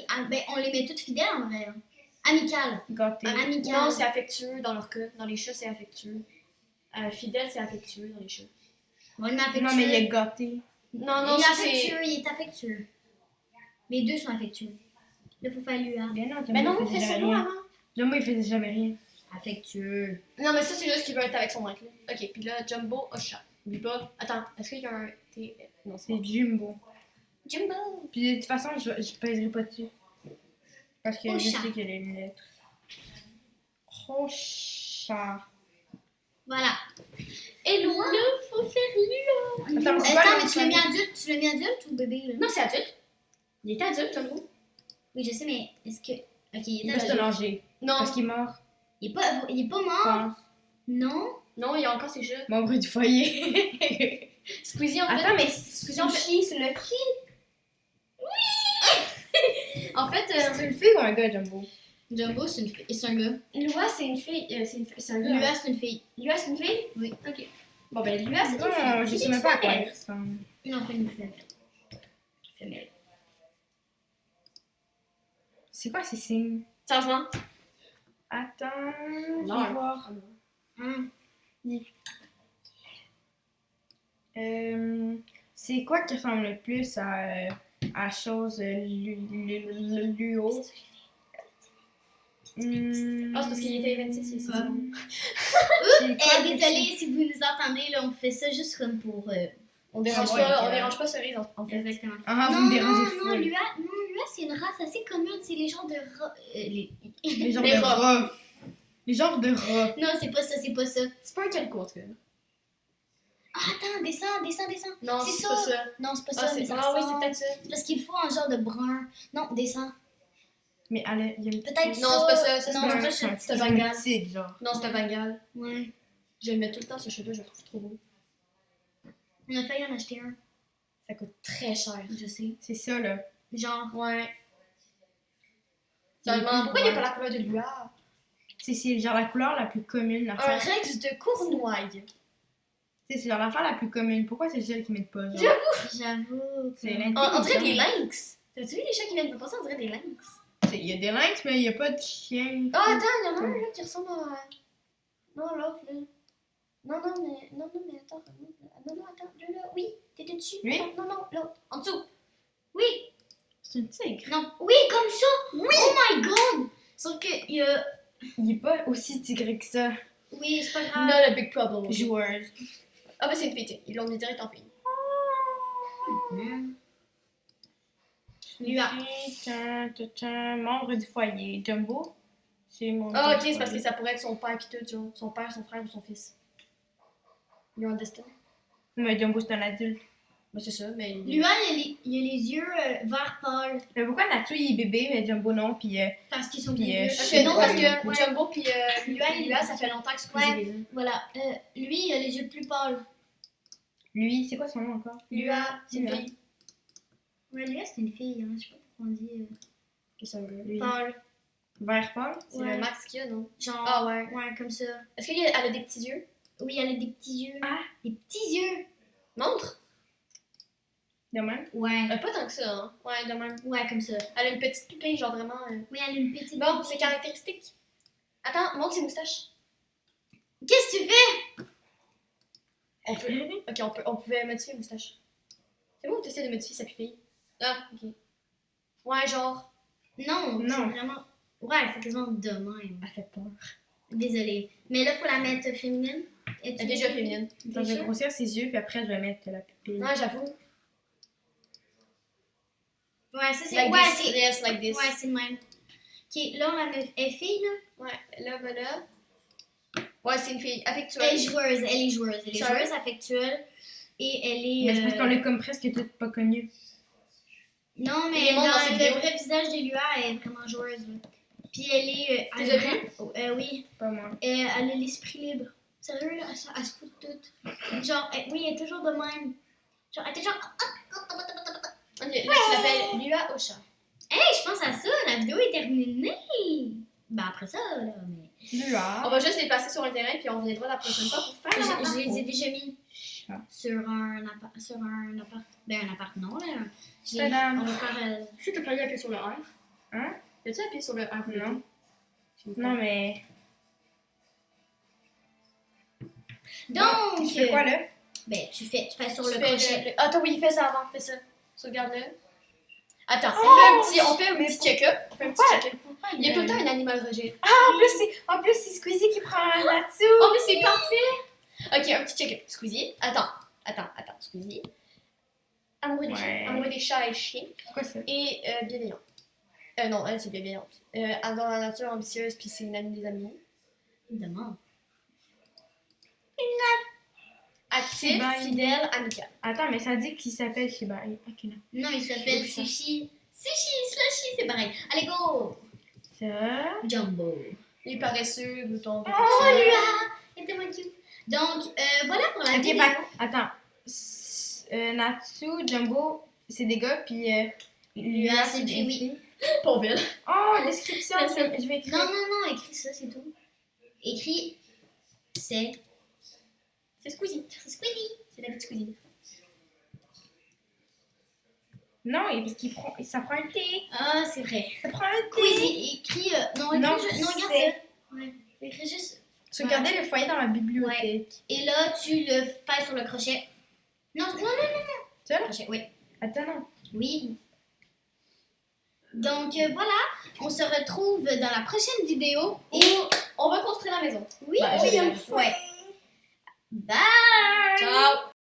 Ah, ben, on les met toutes fidèles en vrai. hein. Amical. Gâté. Amical. Non, c'est affectueux dans leur cas. Dans les chats, c'est affectueux. Fidèle, c'est affectueux dans les chats. On le met affectueux. Non, mais il est gâté. Non, non, il est ça affectueux, c'est. il est affectueux. Les deux sont affectueux. Là, faut faire l'UA. Mais non, Mais non, Jumbo, il fais faisait son jamais nom rien. avant. Jumbo, il faisait jamais rien. Affectueux. Non, mais ça, c'est juste qu'il veut être avec son maître. Là. Ok, puis là, Jumbo au chat. Oublie pas. Attends, est-ce qu'il y a un. Non, c'est. C'est Jumbo. Jumbo! Puis de toute façon, je pèserai pas dessus. Parce que Au je chat. sais qu'il y a les lettres. Oh, chat. Voilà. Et loin! Là, faut faire l'UA. Attends, mais c'est pas Attends, le mais tu l'as nom mis adulte? Tu l'as mis adulte ou bébé, là? Non, c'est adulte. Il est adulte, Jumbo. Oui, je sais, mais est-ce que. Ok, il Il est va se adulte. manger. Non. Parce qu'il est mort. Il est pas Je mort? pense. Non? Non, il y a encore ses chats. Membre du foyer. Squeezie, en fait. Attends, mais Squeezie, en fait. Sushi, c'est le qui? En fait, C'est une fille ou un gars, Jumbo? Jumbo, c'est une fille. C'est un gars. Lua, c'est une fille. C'est un gars. Lua, c'est une fille. Lua, c'est une fille? Oui. Ok. Bon, ben, Lua, c'est une Non, fille. je C'est sais une même pas à quoi femelle. il ressemble. Non, c'est une femelle. Femelle. C'est quoi ces signes? Changement. Attends, je Non. vais voir. Hein? C'est quoi qui ressemble le plus à chose Luo? Ah, c'est parce qu'il était 26, c'est ça. C'est quoi que Désolée si vous nous entendez, là, on fait ça juste comme pour. On dérange Ouais, pas, ok. on dérange pas Cerise en fait. Exactement. Ah, vous non, me dérangez non, fou. non, Lua, c'est une race assez commune. C'est les genres de rats. Les genres Les de rats. rats. Les genres de rats. Non, c'est pas ça, c'est pas ça. C'est pas un quelconque, en tout cas. Ah, attends, descends. Non, C'est c'est ça. pas ça. Non, c'est pas Ah, ça, mais c'est ça ah, oui, c'est ressemble. peut-être ça. C'est parce qu'il faut un genre de brun. Non, descends. Mais il y a une Peut-être Non, ça. c'est pas ça, ça, c'est Non, pas c'est ça. pas ça. C'est un Bengale. C'est genre. Non, c'est un Bengal. Ouais. Je le mets tout le temps, ce chat-là, je le trouve trop beau. On a failli en acheter un. Ça coûte très cher. Je sais. C'est ça, là. Genre. Ouais. Il est Seulement, plus pourquoi il n'y a brun. pas la couleur de Lua? C'est genre la couleur la plus commune. Un l'affaire. Rex de Cournoye. C'est genre l'affaire la plus commune. Pourquoi c'est celle qui met pas? Genre? J'avoue. C'est que- On dirait des l'intelligence. lynx. T'as-tu vu les chats qui viennent de passer? On dirait des lynx. Il y a des lynx, mais il n'y a pas de chien. Oh, attends, il y en a un là qui ressemble à. Non, l'autre là. Non, mais attends. Non, attends. Là. Oui, t'étais dessus. Oui. Attends, non, l'autre. En dessous. Oui. C'est une tigre. Non. Oui, comme ça. Oui. Oh my god. Sauf que il y a. Il est pas aussi tigré que ça. Oui, c'est pas grave. Not a big problem. Joueuse. Ah, bah, c'est une fille. Ils l'ont mis direct en fille. Lua. Membre du foyer. Jumbo, c'est mon. Ah, ok, c'est parce que ça pourrait être son père pis tout, genre. Son père, son frère ou son fils. You understand? Mais Jumbo, c'est un adulte. Bah, c'est ça, mais. Lua, il a les yeux vert pâle. Mais pourquoi Natsu, il est bébé, mais Jumbo, non, puis. Parce qu'ils sont Puis, plus vieux. Parce que non, parce que Ouais. Jumbo pis Lua, ça fait longtemps que Squeezie Ouais. les a. Voilà. Lui, il a les yeux plus pâles. Lui, c'est quoi son nom encore? Lua, c'est une Lua. fille. Ouais, Lua, c'est une fille. Hein. Je sais pas pourquoi on dit Que c'est un gars. Lui. pâle. Vert pâle? C'est Ouais. le max qu'il y a, non? Genre. Ah, ouais. Ouais, comme ça. Est-ce qu'elle a des petits yeux? Oui, elle a des petits yeux. Ah. Des petits yeux. Montre! De même? Ouais. Pas tant que ça, hein. Ouais, de même. Ouais, comme ça. Elle a une petite pupille, genre vraiment. Oui, elle a une petite. Bon, c'est caractéristique. Attends, montre ses moustaches. Qu'est-ce que tu fais? On peut. Ok, on pouvait modifier les moustaches. C'est bon ou t'essaies de modifier sa pupille? Ah, ok. Ouais, genre. Non, Non. c'est vraiment. Ouais, c'est quasiment de même. Elle fait peur. Désolée. Mais là, faut la mettre féminine. Elle est déjà féminine. Attends, je vais grossir ses yeux, puis après, je vais mettre la pupille. Ouais, j'avoue. Ouais, ça c'est. Like Ouais, this. c'est. Yes, like this. Ouais, c'est le même. Ok, là, on a elle fille, là. Ouais, là, voilà. Ouais, c'est une fille affectueuse. Elle est joueuse, elle est joueuse. Elle est Sérieux? joueuse affectuelle. Et elle est. Mais c'est parce qu'on l'a comme presque toutes pas connues. Non, Il mais est montre dans dans ses le vidéos. vrai visage de Lua, elle est vraiment joueuse. Là. Puis elle est. Tu les as vues? Oui. Pas moi. Elle a l'esprit libre. Sérieux, là, elle se fout de tout. Genre, oui, elle est toujours de même. Genre, elle est toujours. Ok, là, tu l'appelles Lua Ocha. Hey, je pense à ça, la vidéo est terminée. Ben après ça, là, mais. On Lua. va juste les passer sur le terrain, puis on reviendra la prochaine fois pour faire la Je les ai marque. déjà mis Ah. sur un appart. Sur un appart. Ben, un appart, non, là. Tadam. On va faire. Si t'as failli appuyer sur le R. Hein? As-tu appuyé sur le R? Non. Non, mais. Donc, Tu fais quoi, là? ben, tu fais sur le Tu fais crochet. Attends, oui, fais ça avant, fais ça. Sauvegarde-le. Attends, Oh, on fait un mais petit check-up. On fait un petit pourquoi? check-up. Il y a tout le temps un animal rejet. Ah, en plus, c'est Squeezie qui prend un Natsu. Oh, mais c'est parfait! Ok, un petit check-up. Squeezie, attends, Squeezie. Amoureux des Ouais. chiens. Amoureux des chats et chiens. C'est quoi ça? Et bienveillant. Non, elle, c'est bienveillante. Dans la nature ambitieuse, puis c'est une amie des animaux. Évidemment. Actif, Shibai. fidèle, amical. Attends, mais ça dit qu'il s'appelle Shibai. Ok, non. Non, il s'appelle C'est Sushi. Sushi, Slushy, c'est pareil. Allez, go! Ça. Jumbo. Les paresseux, gloutons, Oh, Lua! Elle était moins cute. Donc, voilà pour la Ok, vidéo. attends. Natsu, Jumbo, c'est des gars, puis Lua, c'est une des oui. fille. Pauvre ville. Oh, description, Merci. je vais écrire. Non, non, non, écris ça, c'est tout. Écris, c'est Squeezie. Squeezie. C'est la petite Squeezie. Non, parce qu'il prend, ça prend un thé. Ah, c'est vrai. Ça prend un thé. Squeezie, écris. Non, écris Non, juste. Non, regarde c'est- ça. Ouais. Écris juste. Regardez le foyer dans ma bibliothèque. Et là, tu le passes sur le crochet. Non, non, non, Tu vois là? crochet, oui. Attends, non. Oui. Donc, voilà. On se retrouve dans la prochaine vidéo. Et on va construire la maison. Oui, Bah, oui, j'ai- ouais. Bye! Ciao!